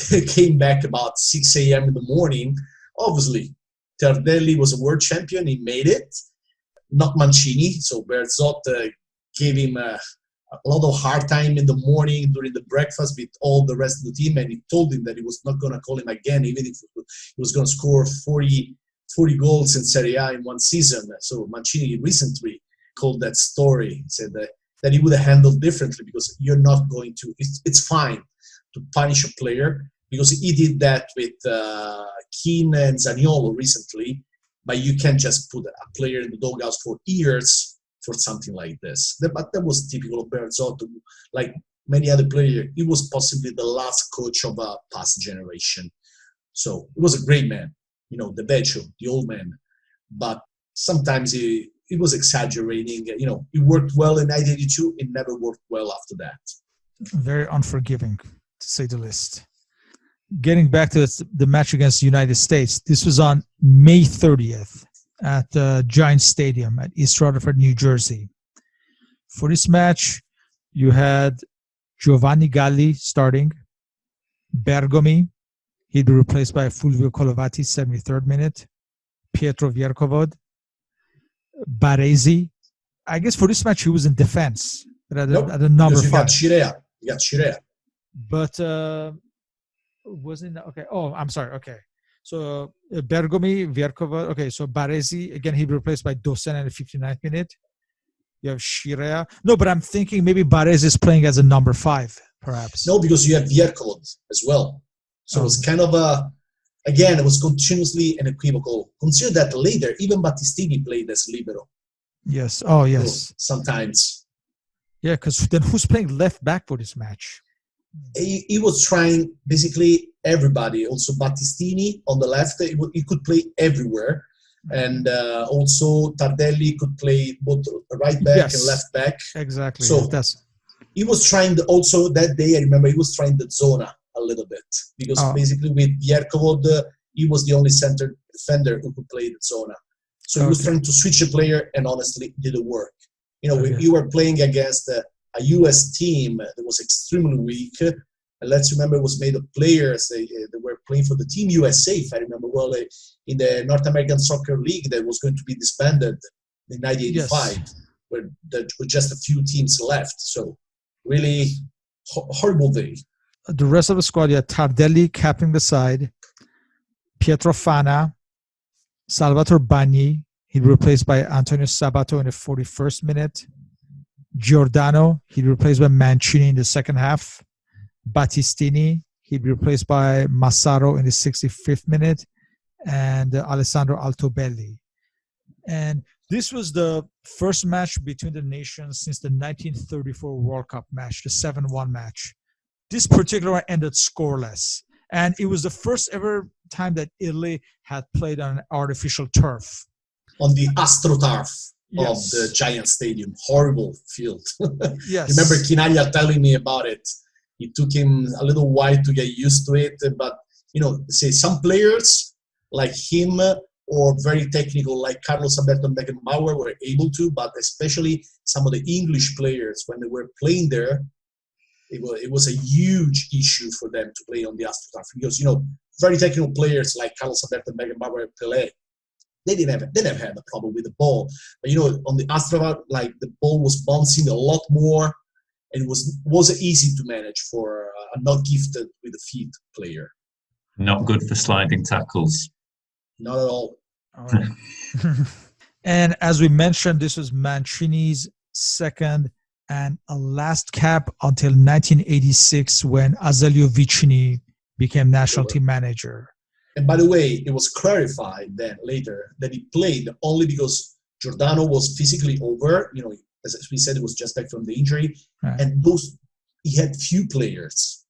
they came back about 6 a.m. in the morning. Obviously, Tardelli was a world champion. He made it. Not Mancini. So Berzot gave him a lot of hard time in the morning during the breakfast with all the rest of the team. And he told him that he was not going to call him again, even if he was going to score 40 goals in Serie A in one season. So Mancini recently called that story, said that he would have handled differently, because you're not going to, it's fine to punish a player, because he did that with Keane and Zaniolo recently, but you can't just put a player in the doghouse for years for something like this. But that was typical of Berzotto. Like many other players, he was possibly the last coach of a past generation. So he was a great man, the Vecchio, the old man, but sometimes he was exaggerating. He worked well in 1982. It never worked well after that. Very unforgiving, to say the least. Getting back to the match against the United States, this was on May 30th at Giant Stadium at East Rutherford, New Jersey. For this match, you had Giovanni Galli starting, Bergomi. He'd be replaced by Fulvio Colovatti, 73rd minute, Pietro Bierkov, Barresi. I guess for this match he was in defense at a number 5. You got Scirea. But wasn't okay? Oh, I'm sorry. Okay, so Bergomi, Bierkov. Okay, so Barresi again. He'd be replaced by Dossena in the 59th minute. You have Scirea. No, but I'm thinking maybe Barresi is playing as a number 5, perhaps. No, because you have Bierkov as well. So it's kind of again, it was continuously an equivocal. Consider that later, even Battistini played as libero. Yes. Oh, yes. So sometimes. Yeah, because then who's playing left back for this match? He was trying basically everybody. Also Battistini on the left. He could play everywhere. And also Tardelli could play both right back and left back. Exactly. So he was trying also that day, I remember he was trying the zona a little bit, because basically with Bierkov, he was the only center defender who could play the zona. So he was trying to switch a player, and honestly, it didn't work. You were playing against a U.S. team that was extremely weak. And let's remember, it was made of players that were playing for the Team USA, if I remember well, in the North American Soccer League that was going to be disbanded in 1985, where there were just a few teams left. So really horrible day. The rest of the squad, you had Tardelli captaining the side, Pietro Fana, Salvatore Bagni. He'd replaced by Antonio Sabato in the 41st minute. Giordano, he'd replaced by Mancini in the second half. Battistini, he'd be replaced by Massaro in the 65th minute. And Alessandro Altobelli. And this was the first match between the nations since the 1934 World Cup match, the 7-1 match. This particular one ended scoreless. And it was the first ever time that Italy had played on an artificial turf. On the AstroTurf of the Giant Stadium. Horrible field. Yes. Remember Chinaglia telling me about it. It took him a little while to get used to it. But, say some players like him or very technical like Carlos Alberto Beckenbauer were able to, but especially some of the English players, when they were playing there, it was a huge issue for them to play on the AstroTurf because, very technical players like Carlos Alberto Beckenbauer and Pelé, they never had a problem with the ball. But, on the AstroTurf, like the ball was bouncing a lot more, and it wasn't easy to manage for a not gifted with the feet player. Not good for sliding tackles. Not at all. All right. And as we mentioned, this was Mancini's second and a last cap until 1986 when Azeglio Vicini became national team manager. And by the way, it was clarified then later that he played only because Giordano was physically over. As we said, it was just back from the injury. Right. And he had few players,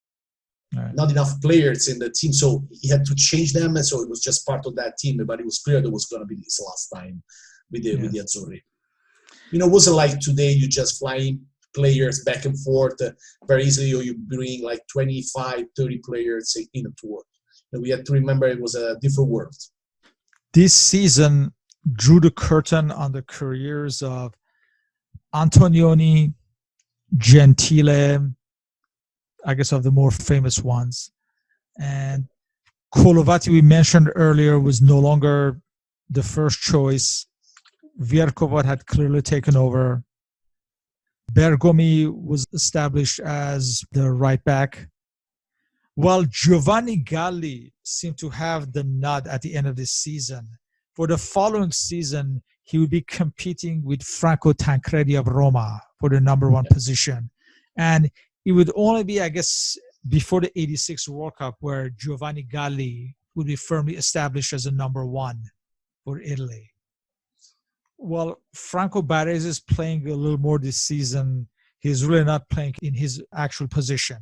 not enough players in the team. So he had to change them. And so it was just part of that team. But it was clear that it was going to be his last time with the Azzurri. It wasn't like today you just fly players back and forth very easily, or you bring like 25, 30 players in a tour. We had to remember it was a different world. This season drew the curtain on the careers of Antonioni, Gentile, I guess of the more famous ones. And Colovati, we mentioned earlier, was no longer the first choice. Bierkov had clearly taken over. Bergomi was established as the right back. While Giovanni Galli seemed to have the nod at the end of this season, for the following season, he would be competing with Franco Tancredi of Roma for the number one position. And it would only be, I guess, before the 86 World Cup where Giovanni Galli would be firmly established as a number one for Italy. Well, Franco Barresi is playing a little more this season. He's really not playing in his actual position.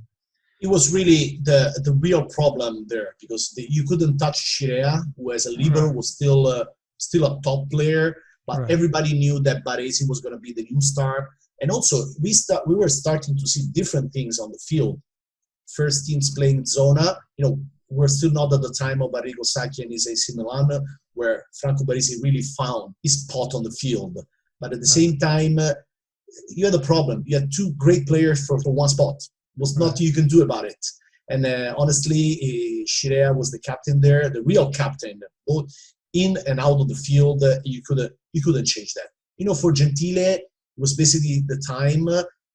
It was really the real problem there because you couldn't touch Scirea, who as a libero was still a top player, but everybody knew that Barresi was going to be the new star. And also, we were starting to see different things on the field. First teams playing zona, we're still not at the time of Arrigo Sacchi and his AC Milan, where Franco Barresi really found his spot on the field. But at the same time, you had a problem. You had two great players for one spot. Was nothing you can do about it. And honestly, Scirea was the captain there, the real captain, both in and out of the field. You couldn't change that. For Gentile, it was basically the time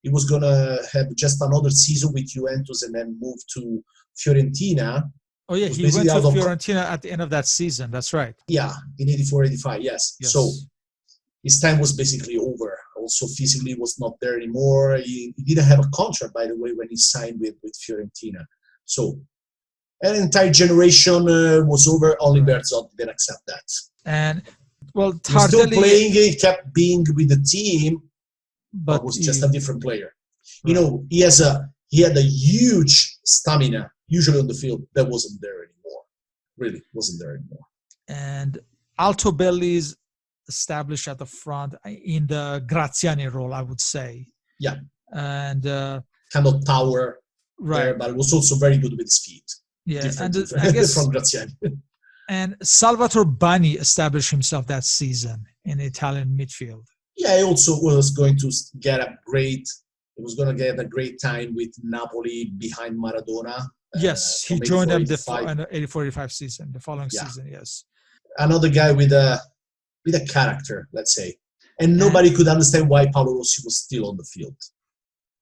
he was going to have just another season with Juventus and then move to Fiorentina. Oh, yeah, he went to Fiorentina at the end of that season. That's right. Yeah, in 84-85, yes. So his time was basically over. Also, physically was not there anymore. He didn't have a contract, by the way, when he signed with Fiorentina. So an entire generation was over. Only Berzot didn't accept that. And, well, Tardelli... He was still playing, he kept being with the team, but was just a different player. He had a huge stamina, usually on the field, that wasn't there anymore. Really wasn't there anymore. And Altobelli's established at the front in the Graziani role, I would say. Yeah. And kind of tower there, but it was also very good with his feet. Yeah, different, and I guess from Graziani. And Salvatore Bagni established himself that season in the Italian midfield. Yeah, he also was going to get a great time with Napoli behind Maradona. Yes, he from joined them 84-85. in the 84-85 season, the following Yeah. season, yes. Another guy with a character, let's say. And nobody could understand why Paolo Rossi was still on the field.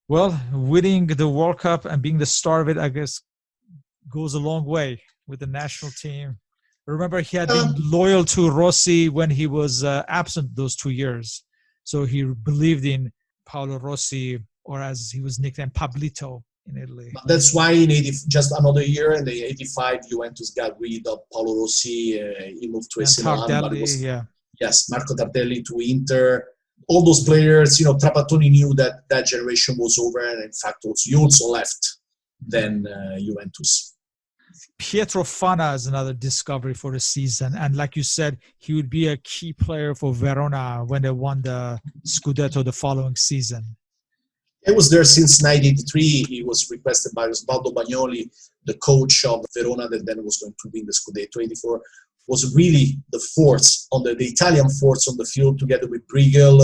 Well, winning the World Cup and being the star of it, I guess, goes a long way with the national team. Remember, he had been loyal to Rossi when he was absent those 2 years. So he believed in Paolo Rossi, or as he was nicknamed, Pablito in Italy. But that's why just another year in the 85, Juventus got rid of Paolo Rossi. He moved to AC Milan. But it was, yes, Marco Tardelli to Inter. All those players, Trapattoni knew that generation was over. And in fact, he also left then Juventus. Pietro Fana is another discovery for the season. And like you said, he would be a key player for Verona when they won the Scudetto the following season. He was there since 1983. He was requested by Osvaldo Bagnoli, the coach of Verona that then was going to win the Scudetto. 84 was really the Italian force on the field, together with Briegel,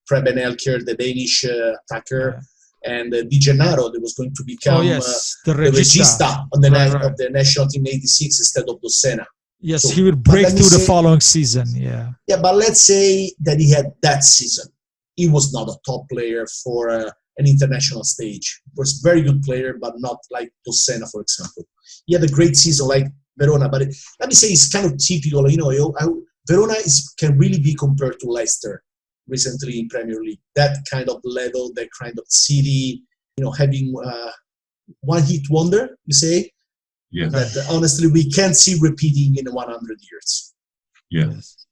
Preben Elker, the Danish attacker, and Di Gennaro that was going to become the regista of the national team 86 instead of Dossena. Yes, so he would break through the following season. Yeah, but let's say that he had that season. He was not a top player for an international stage. He was a very good player, but not like Dossena, for example. He had a great season like Verona, but let me say it's kind of typical. Verona can really be compared to Leicester recently in Premier League. That kind of level, that kind of city, having one-hit wonder, you say? Yeah. That honestly we can't see repeating in 100 years. Yes.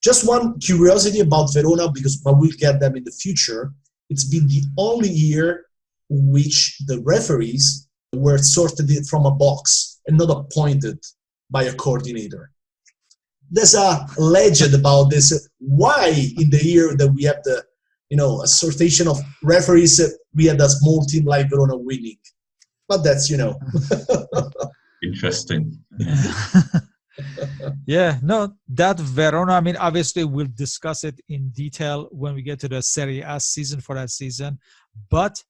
Just one curiosity about Verona, because we'll get them in the future. It's been the only year in which the referees were sorted from a box and not appointed by a coordinator. There's a legend about this. Why in the year that we have a sortation of referees, we had a small team like Verona winning? But that's, Interesting. Yeah, no, that Verona, obviously we'll discuss it in detail when we get to the Serie A season for that season, but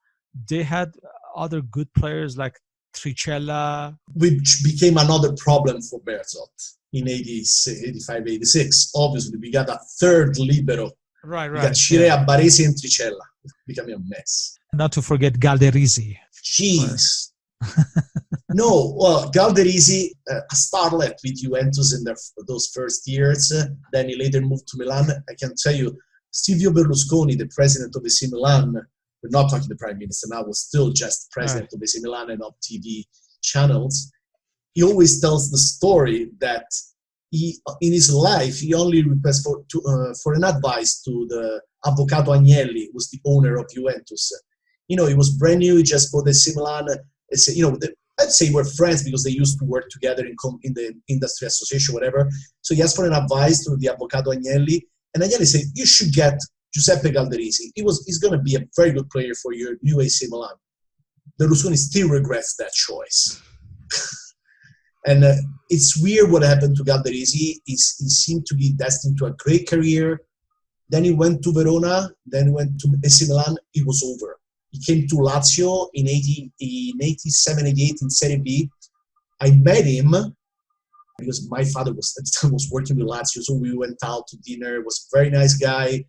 they had other good players like Tricella. Which became another problem for Berzot in 85, 86. Obviously, we got a third libero. Right. We got Scirea, Baresi, and Tricella. Becoming a mess. Not to forget Galderisi. Jeez. No, well, Galderisi, a starlet with Juventus in those first years. Then he later moved to Milan. I can tell you, Silvio Berlusconi, the president of AC Milan, we're not talking the prime minister now, was still just president of AC Milan and of TV channels. He always tells the story that in his life, he only requests for an advice to the Avvocato Agnelli, who was the owner of Juventus. He was brand new, he just bought AC Milan. I'd say we're friends because they used to work together in the industry association, whatever. So he asked for an advice to the Avvocato Agnelli, and Agnelli said, you should get Giuseppe Galderisi. He's going to be a very good player for your new AC Milan. Berlusconi still regrets that choice. And it's weird what happened to Galderisi. He seemed to be destined to a great career. Then he went to Verona, then went to AC Milan. It was over. He came to Lazio in 87, 88 in Serie B. I met him because my father at the time was working with Lazio, so we went out to dinner. He was a very nice guy.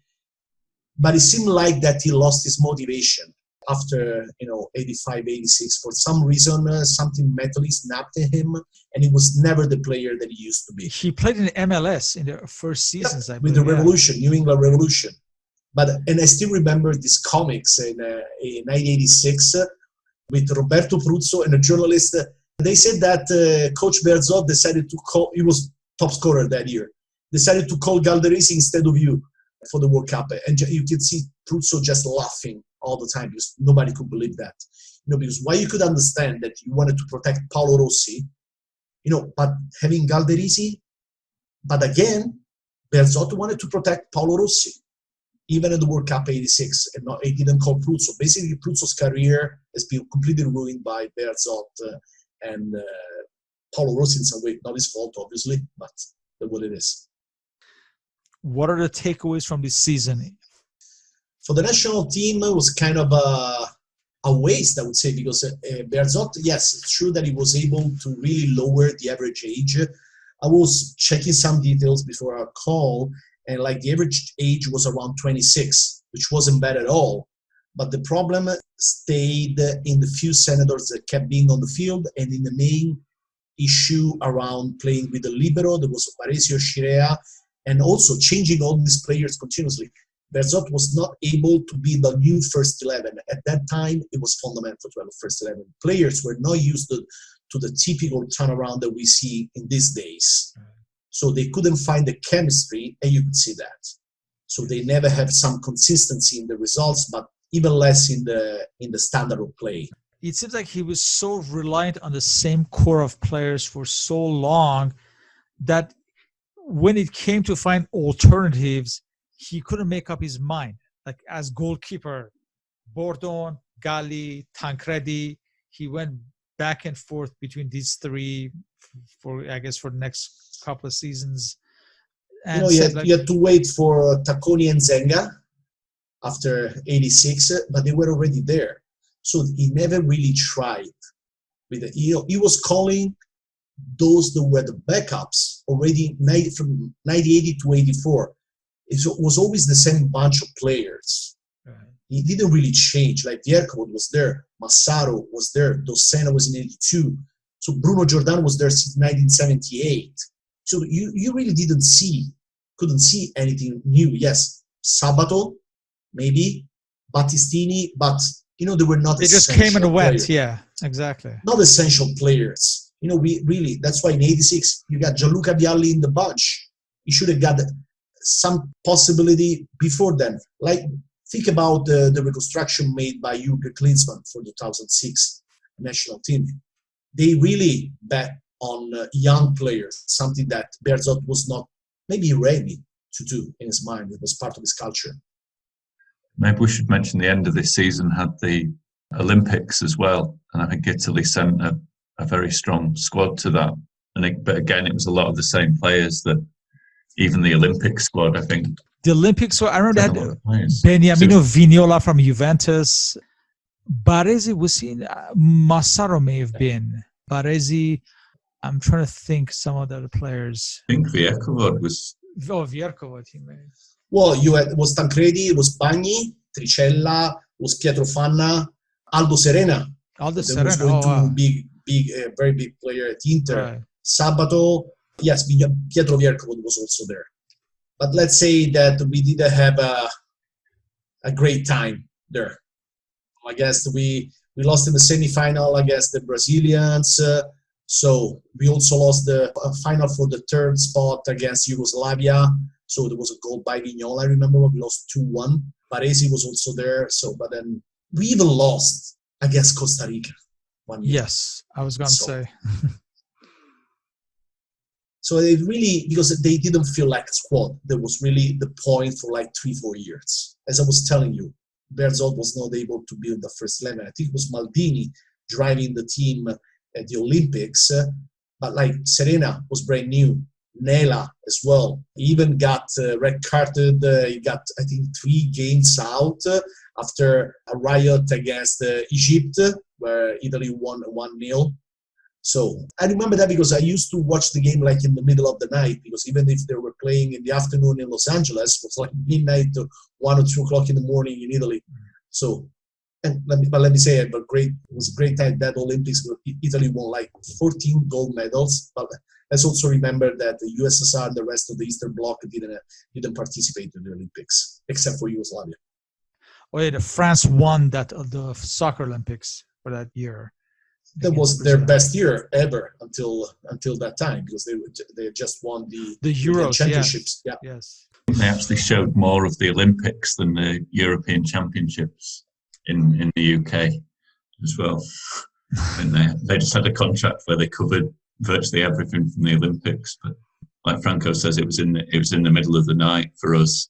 But it seemed like that he lost his motivation after 85, 86. For some reason, something mentally snapped in him, and he was never the player that he used to be. He played in MLS in the first seasons, I believe. With the Revolution, New England Revolution. And I still remember these comics in 1986 with Roberto Pruzzo and a journalist. They said that Coach Berzot decided to call, he was top scorer that year, decided to call Galderisi instead of you for the World Cup. And you could see Pruzzo just laughing all the time because nobody could believe that. Because why you could understand that you wanted to protect Paolo Rossi, but having Galderisi, but again, Berzot wanted to protect Paolo Rossi. Even in the World Cup 86, and he didn't call Pruzzo. Basically, Pruzzo's career has been completely ruined by Berzot and Paolo Rossi in some way. Not his fault, obviously, but that's what it is. what are the takeaways from this season? For the national team, it was kind of a waste, I would say, because Bearzot, yes, it's true that he was able to really lower the average age. I was checking some details before our call, and like the average age was around 26, which wasn't bad at all. But the problem stayed in the few senators that kept being on the field, and in the main issue around playing with the libero. There was Barresi or Scirea, and also changing all these players continuously. Bearzot was not able to be the new first 11. At that time, it was fundamental to have a first 11. Players were not used to the typical turnaround that we see in these days. So they couldn't find the chemistry, and you could see that. So they never have some consistency in the results, but even less in the standard of play. It seems like he was so reliant on the same core of players for so long that when it came to find alternatives, he couldn't make up his mind. Like as goalkeeper, Bordon, Galli, Tancredi, he went back and forth between these three for the next couple of seasons. And you had to wait for Tacconi and Zenga after 86, but they were already there. So he never really tried. He was calling those that were the backups already from 1980 to 84. It was always the same bunch of players. Right. He didn't really change. Like Bierkov was there, Massaro was there, Dos Sena was in 82. So Bruno Giordano was there since 1978. So you really couldn't see anything new. Yes, Sabato, maybe, Battistini, but they were not. They just came and went. Yeah, exactly. Not essential players. That's why in 86 you got Gianluca Vialli in the bunch. You should have got some possibility before then. Like think about the reconstruction made by Jürgen Klinsmann for the 2006 national team. They really bet on young players, something that Bearzot was not maybe ready to do in his mind. It was part of his culture. Maybe we should mention the end of this season had the Olympics as well. And I think Italy sent a very strong squad to that. But again, it was a lot of the same players that even the Olympic squad, I think. The Olympic squad, I remember that Beniamino Vignola from Juventus. Barresi was in, Massaro may have been. Barresi, I'm trying to think some of the other players. I think Bierkov was. Oh, Bierkov, he made. Well, it was Tancredi, it was Bagni, Tricella, it was Pietro Fanna, Aldo Serena. Was going to very big player at Inter. Right. Sabato, yes, Pietro Bierkov was also there. But let's say that we didn't have a great time there. I guess we lost in the semi-final against the Brazilians. So we also lost the final for the third spot against Yugoslavia. So there was a goal by Vignola, I remember, when we lost 2-1. Barresi was also there. But then we even lost against Costa Rica 1 year. Yes, I was going to say. So they really, because they didn't feel like a squad, that was really the point for like 3-4 years. As I was telling you, Bearzot was not able to be in the first 11. I think it was Maldini driving the team at the Olympics. But like Serena was brand new. Nela as well. He even got red-carded. He got, I think, 3 games out after a riot against Egypt, where Italy won 1-0. So I remember that because I used to watch the game like in the middle of the night, because even if they were playing in the afternoon in Los Angeles, it was like midnight to 1 or 2 o'clock in the morning in Italy. So, let me say it, it was a great time that Olympics. Italy won like 14 gold medals, but let's also remember that the USSR and the rest of the Eastern Bloc didn't participate in the Olympics, except for Yugoslavia. Oh yeah, France won the soccer Olympics for that year. That was their best year ever until that time, because they just won the Euros championships. Yes. Yeah. Yes. They actually showed more of the Olympics than the European Championships in the UK as well. And they just had a contract where they covered virtually everything from the Olympics. But like Franco says, it was in the middle of the night for us,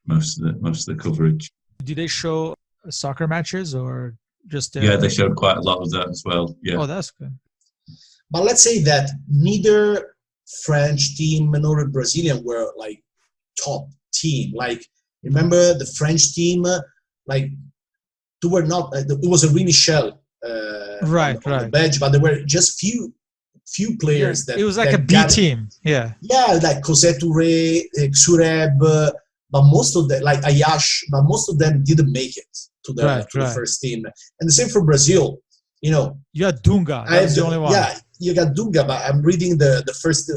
most of the coverage. Did they show soccer matches or just? Yeah, they showed quite a lot of that as well. Yeah. Oh, that's good. But let's say that neither French team nor Brazilian were like top team. Like, remember the French team? Like, they were not. It was a Remy Michel on the bench, but there were just few players that it was like a B team. Yeah, like Cosette Touré, Xureb, but most of them, like Ayash, but most of them didn't make it to the first team. And the same for Brazil. You know, you had Dunga. That's the only one. Yeah, you got Dunga, but I'm reading the first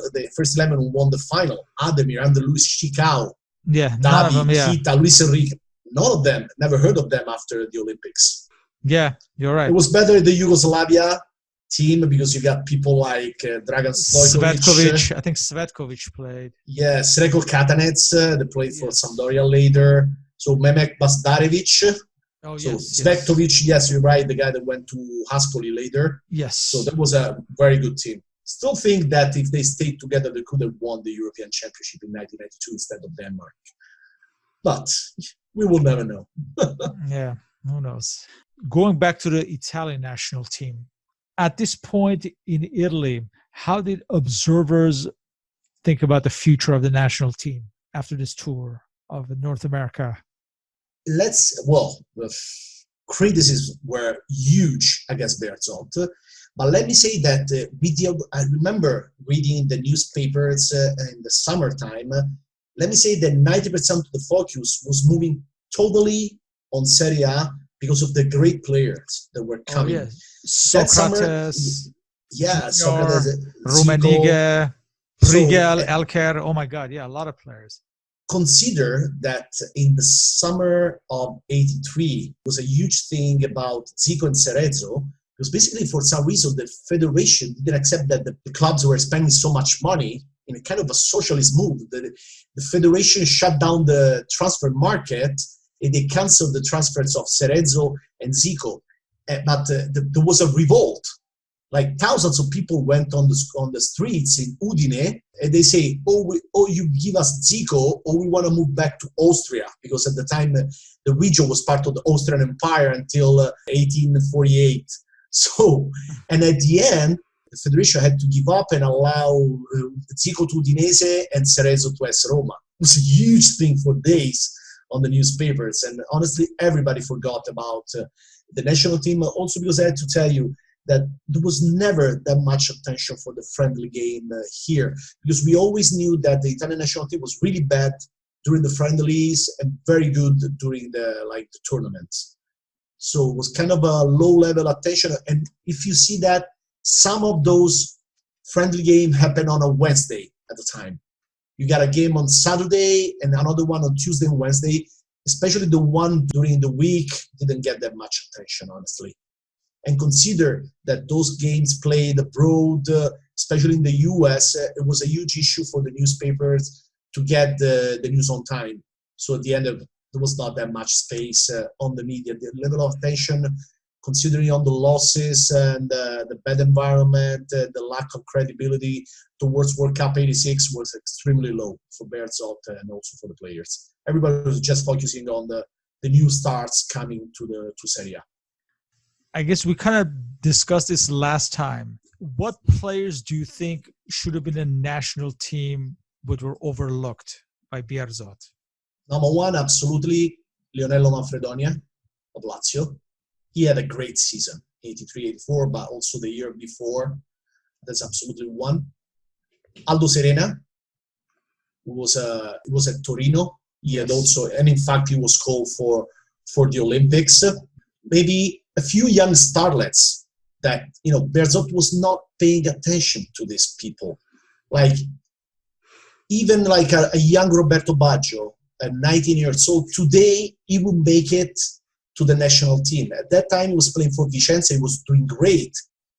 11 who won the final. Ademir, and Luis Chicao. Yeah, none of them. Yeah, Kita, Luis Enrique. None of them. Never heard of them after the Olympics. Yeah, you're right. It was better the Yugoslavia team because you got people like Dragan Stojkovic. I think Svetkovic played. Yeah, Sreko Katanec, they played for Sampdoria later. So Memek Basdarevic. Oh, so yes. Svetkovic, yes, you're right, the guy that went to Haspoli later. Yes. So that was a very good team. Still think that if they stayed together, they could have won the European Championship in 1992 instead of Denmark. But we will never know. Yeah, who knows? Going back to the Italian national team, at this point in Italy, how did observers think about the future of the national team after this tour of North America? The criticisms were huge against Bertolt, but let me say that I remember reading the newspapers in the summertime. Let me say that 90% of the focus was moving totally on Serie A because of the great players that were coming. Oh, yeah. Socrates, Socrates, Rummenigge, Prigel, Elker. Oh my God, yeah, a lot of players. Consider that in the summer of '83 was a huge thing about Zico and Cerezo, because basically for some reason the federation didn't accept that the clubs were spending so much money in a kind of a socialist move. The federation shut down the transfer market and they canceled the transfers of Cerezo and Zico. But there was a revolt. Like thousands of people went on the streets in Udine and they say, you give us Zico or we want to move back to Austria, because at the time the region was part of the Austrian Empire until 1848. So, and at the end, the federation had to give up and allow Zico to Udinese and Cerezo to AS Roma. It was a huge thing for days on the newspapers, and honestly, everybody forgot about the national team. Also, because I had to tell you that there was never that much attention for the friendly game here, because we always knew that the Italian national team was really bad during the friendlies and very good during the tournaments. So it was kind of a low-level attention. And if you see that, some of those friendly games happen on a Wednesday at the time. You got a game on Saturday and another one on Tuesday and Wednesday. Especially the one during the week didn't get that much attention, honestly. And consider that those games played abroad, especially in the US, it was a huge issue for the newspapers to get the news on time. So at the end of there was not that much space on the media. The level of attention, considering on the losses and the bad environment, the lack of credibility towards World Cup '86 was extremely low for Bertolt and also for the players. Everybody was just focusing on the new stars coming to Serie A. I guess we kind of discussed this last time. What players do you think should have been a national team but were overlooked by Bertolt? Number one, absolutely, Leonello Manfredonia of Lazio. He had a great season, 83-84, but also the year before. That's absolutely one. Aldo Serena, who was at Torino. He had also, and in fact, he was called for the Olympics. Maybe a few young starlets that, Bertolt was not paying attention to these people. Like, even like a young Roberto Baggio, at 19 years old, today he would make it to the national team. At that time, he was playing for Vicenza. He was doing great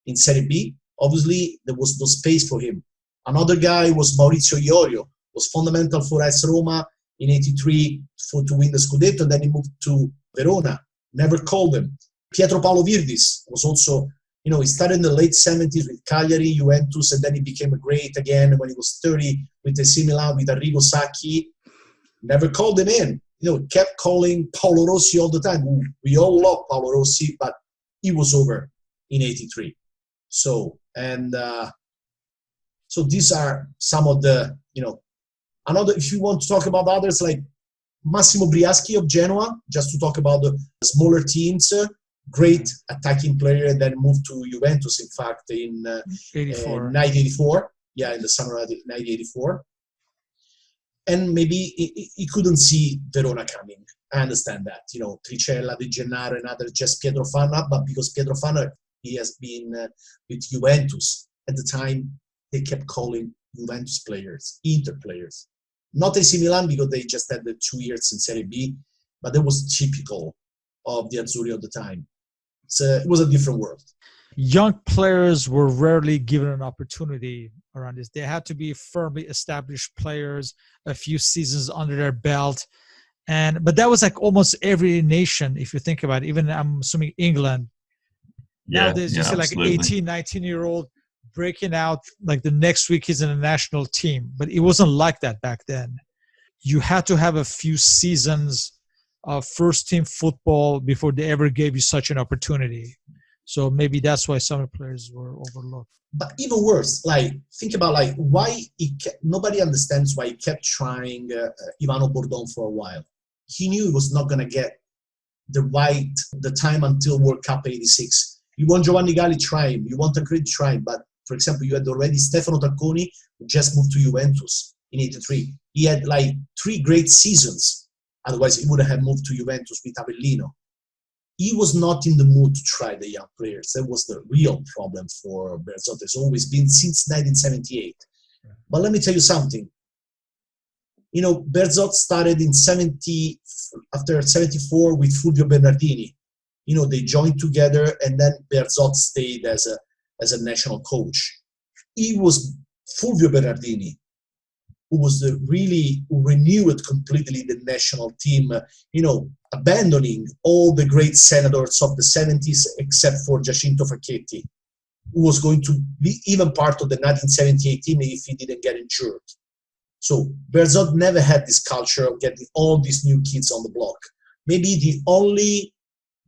in Serie B. Obviously, there was no space for him. Another guy was Maurizio Iorio, was fundamental for AS Roma in '83 to win the Scudetto, and then he moved to Verona. Never called him. Pietro Paolo Virdis was also, he started in the late 70s with Cagliari, Juventus, and then he became great again when he was 30 with AC Milan, with Arrigo Sacchi. Never called him in. Kept calling Paolo Rossi all the time. We all love Paolo Rossi, but he was over in '83. So these are some of the, Another, if you want to talk about others, like Massimo Briaschi of Genoa, just to talk about the smaller teams, great attacking player, then moved to Juventus, in fact, in 1984. Yeah, in the summer of 1984. And maybe he couldn't see Verona coming. I understand that. Tricella, De Gennaro, and others, just Pietro Fanna, but because Pietro Fanna, he has been with Juventus. At the time, they kept calling Juventus players, Inter players. Not AC Milan, because they just had the 2 years in Serie B, but that was typical of the Azzurri of the time. It was a different world. Young players were rarely given an opportunity around this. They had to be firmly established players, a few seasons under their belt. But that was like almost every nation, if you think about it. Even, I'm assuming, England. Nowadays, you see like an 18, 19-year-old breaking out, like the next week he's in a national team. But it wasn't like that back then. You had to have a few seasons of first-team football before they ever gave you such an opportunity. So maybe that's why some players were overlooked. But even worse, think about why nobody understands why he kept trying Ivano Bordon for a while. He knew he was not going to get the time until World Cup '86. You want Giovanni Galli, try him. You want Tancredi, try him. But for example, you had already Stefano Tacconi, who just moved to Juventus in '83. He had 3 great seasons. Otherwise, he would have moved to Juventus with Avellino. He was not in the mood to try the young players. That was the real problem for Bearzot. It's always been since 1978. Yeah. But let me tell you something. Bearzot started in after 74 with Fulvio Bernardini. They joined together, and then Bearzot stayed as a national coach. It was Fulvio Bernardini who was who renewed completely the national team, abandoning all the great senators of the 70s except for Giacinto Facchetti, who was going to be even part of the 1978 team if he didn't get injured. So Bearzot never had this culture of getting all these new kids on the block. Maybe the only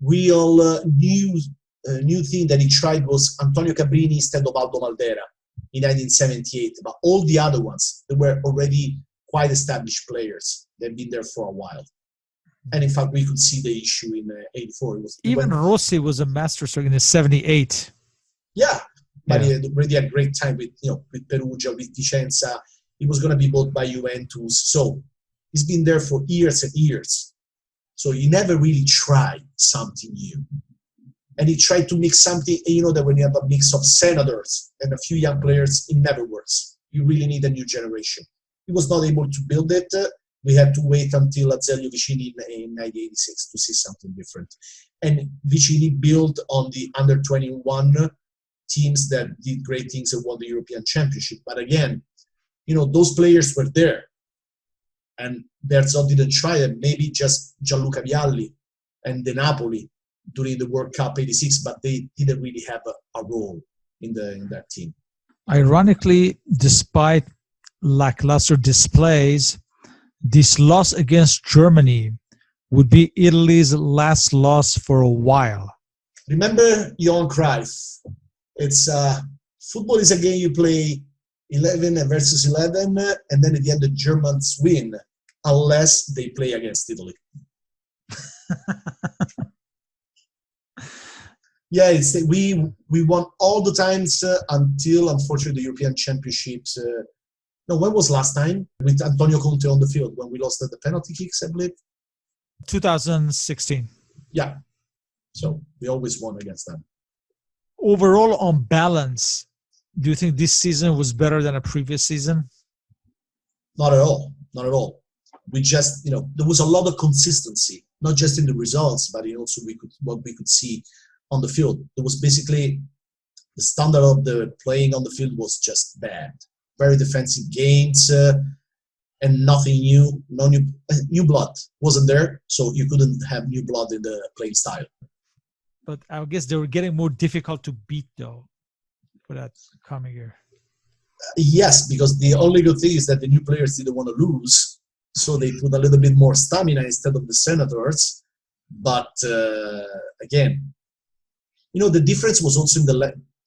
real new thing that he tried was Antonio Cabrini instead of Aldo Maldera in 1978. But all the other ones, they were already quite established players. They've been there for a while. And in fact, we could see the issue in '84. Even Rossi was a masterstroke in '78. Yeah, but he had already had a great time with Perugia, with Vicenza. He was going to be bought by Juventus. So he's been there for years and years. So he never really tried something new. And he tried to mix something, that when you have a mix of senators and a few young players, it never works. You really need a new generation. He was not able to build it. We had to wait until Azeglio Vicini in 1986 to see something different. And Vicini built on the under-21 teams that did great things and won the European Championship. But again, those players were there. And Bearzot didn't try it. Maybe just Gianluca Vialli and De Napoli during the World Cup '86, but they didn't really have a role in that team. Ironically, despite lackluster displays, this loss against Germany would be Italy's last loss for a while. Remember Johan Cruyff. It's football is a game you play 11 versus 11, and then at the end the Germans win unless they play against Italy. Yeah, we won all the times until, unfortunately, the European Championships. When was last time with Antonio Conte on the field when we lost at the penalty kicks, I believe? 2016. Yeah. So we always won against them. Overall, on balance, do you think this season was better than a previous season? Not at all. Not at all. We just, there was a lot of consistency, not just in the results, but also what we could see on the field. It was basically the standard of the playing on the field was just bad. Very defensive games and nothing new. No new blood wasn't there, so you couldn't have new blood in the playing style. But I guess they were getting more difficult to beat, though, for that coming year. Yes, because the only good thing is that the new players didn't want to lose, so they put a little bit more stamina instead of the senators. But again, the difference was also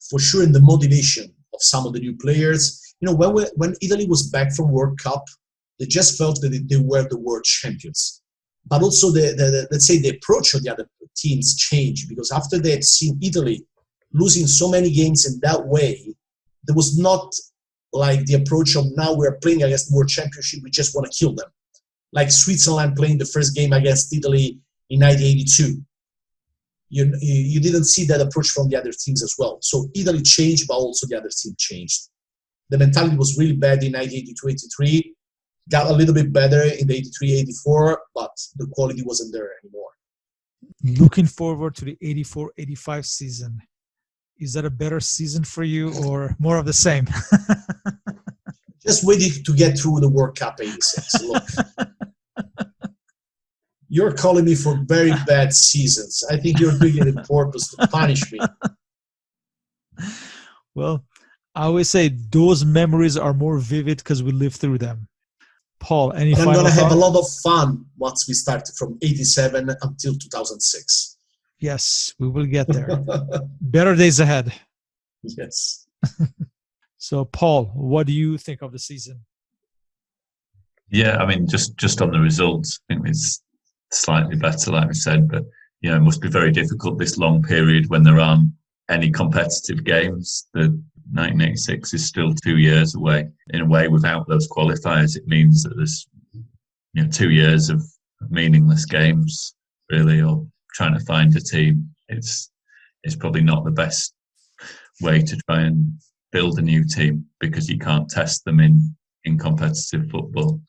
for sure in the motivation of some of the new players. When Italy was back from World Cup, They just felt that they were the world champions. But also, let's say, the approach of the other teams changed, because after they had seen Italy losing so many games in that way, there was not like the approach of now we're playing against the world championship, we just want to kill them. Like Switzerland playing the first game against Italy in 1982. You didn't see that approach from the other teams as well. So Italy changed, but also the other team changed. The mentality was really bad in 1982-83, got a little bit better in the 83-84, but the quality wasn't there anymore. Looking forward to the 84-85 season. Is that a better season for you or more of the same? Just waiting to get through the World Cup 86. Look, you're calling me for very bad seasons. I think you're doing it on purpose to punish me. Well, I always say those memories are more vivid because we lived through them. Paul, any final thoughts? I'm going to have a lot of fun once we start from 87 until 2006. Yes, we will get there. Better days ahead. Yes. So, Paul, what do you think of the season? Yeah, I mean, just on the results, I think it's slightly better, like we said, but it must be very difficult this long period when there aren't any competitive games. The 1986 is still 2 years away. In a way, without those qualifiers, it means that there's 2 years of meaningless games, really, or trying to find a team. It's probably not the best way to try and build a new team, because you can't test them in competitive football.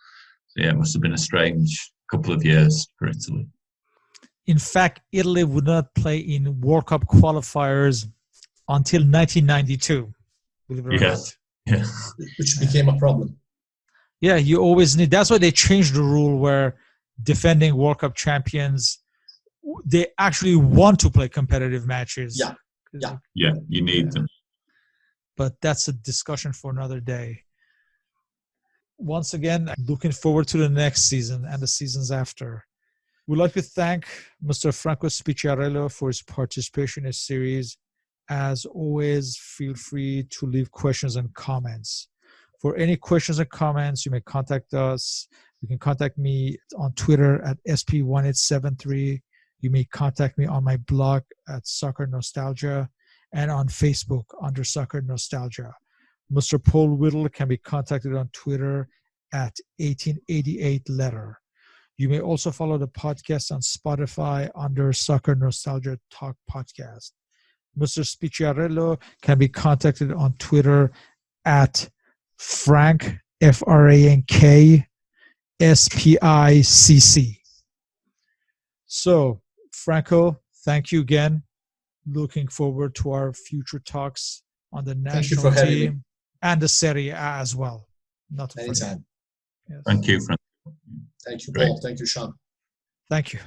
So it must have been a strange couple of years for Italy. In fact, Italy would not play in World Cup qualifiers until 1992. Believe it or not. Yeah. Which became a problem. Yeah, you always need. That's why they changed the rule where defending World Cup champions, they actually want to play competitive matches. Yeah, you need them. But that's a discussion for another day. Once again, looking forward to the next season and the seasons after. We'd like to thank Mr. Franco Spicciariello for his participation in this series. As always, feel free to leave questions and comments. For any questions and comments, you may contact us. You can contact me on Twitter at SP1873. You may contact me on my blog at Soccer Nostalgia and on Facebook under Soccer Nostalgia. Mr. Paul Whittle can be contacted on Twitter at 1888letter. You may also follow the podcast on Spotify under Soccer Nostalgia Talk Podcast. Mr. Spicciariello can be contacted on Twitter at Frank, Frank, SPICC. So, Franco, thank you again. Looking forward to our future talks on the national team and the Serie A as well. Not to forget. Anytime. Yes. Thank you, Frank. Thank you, Paul. Thank you, Sean. Thank you.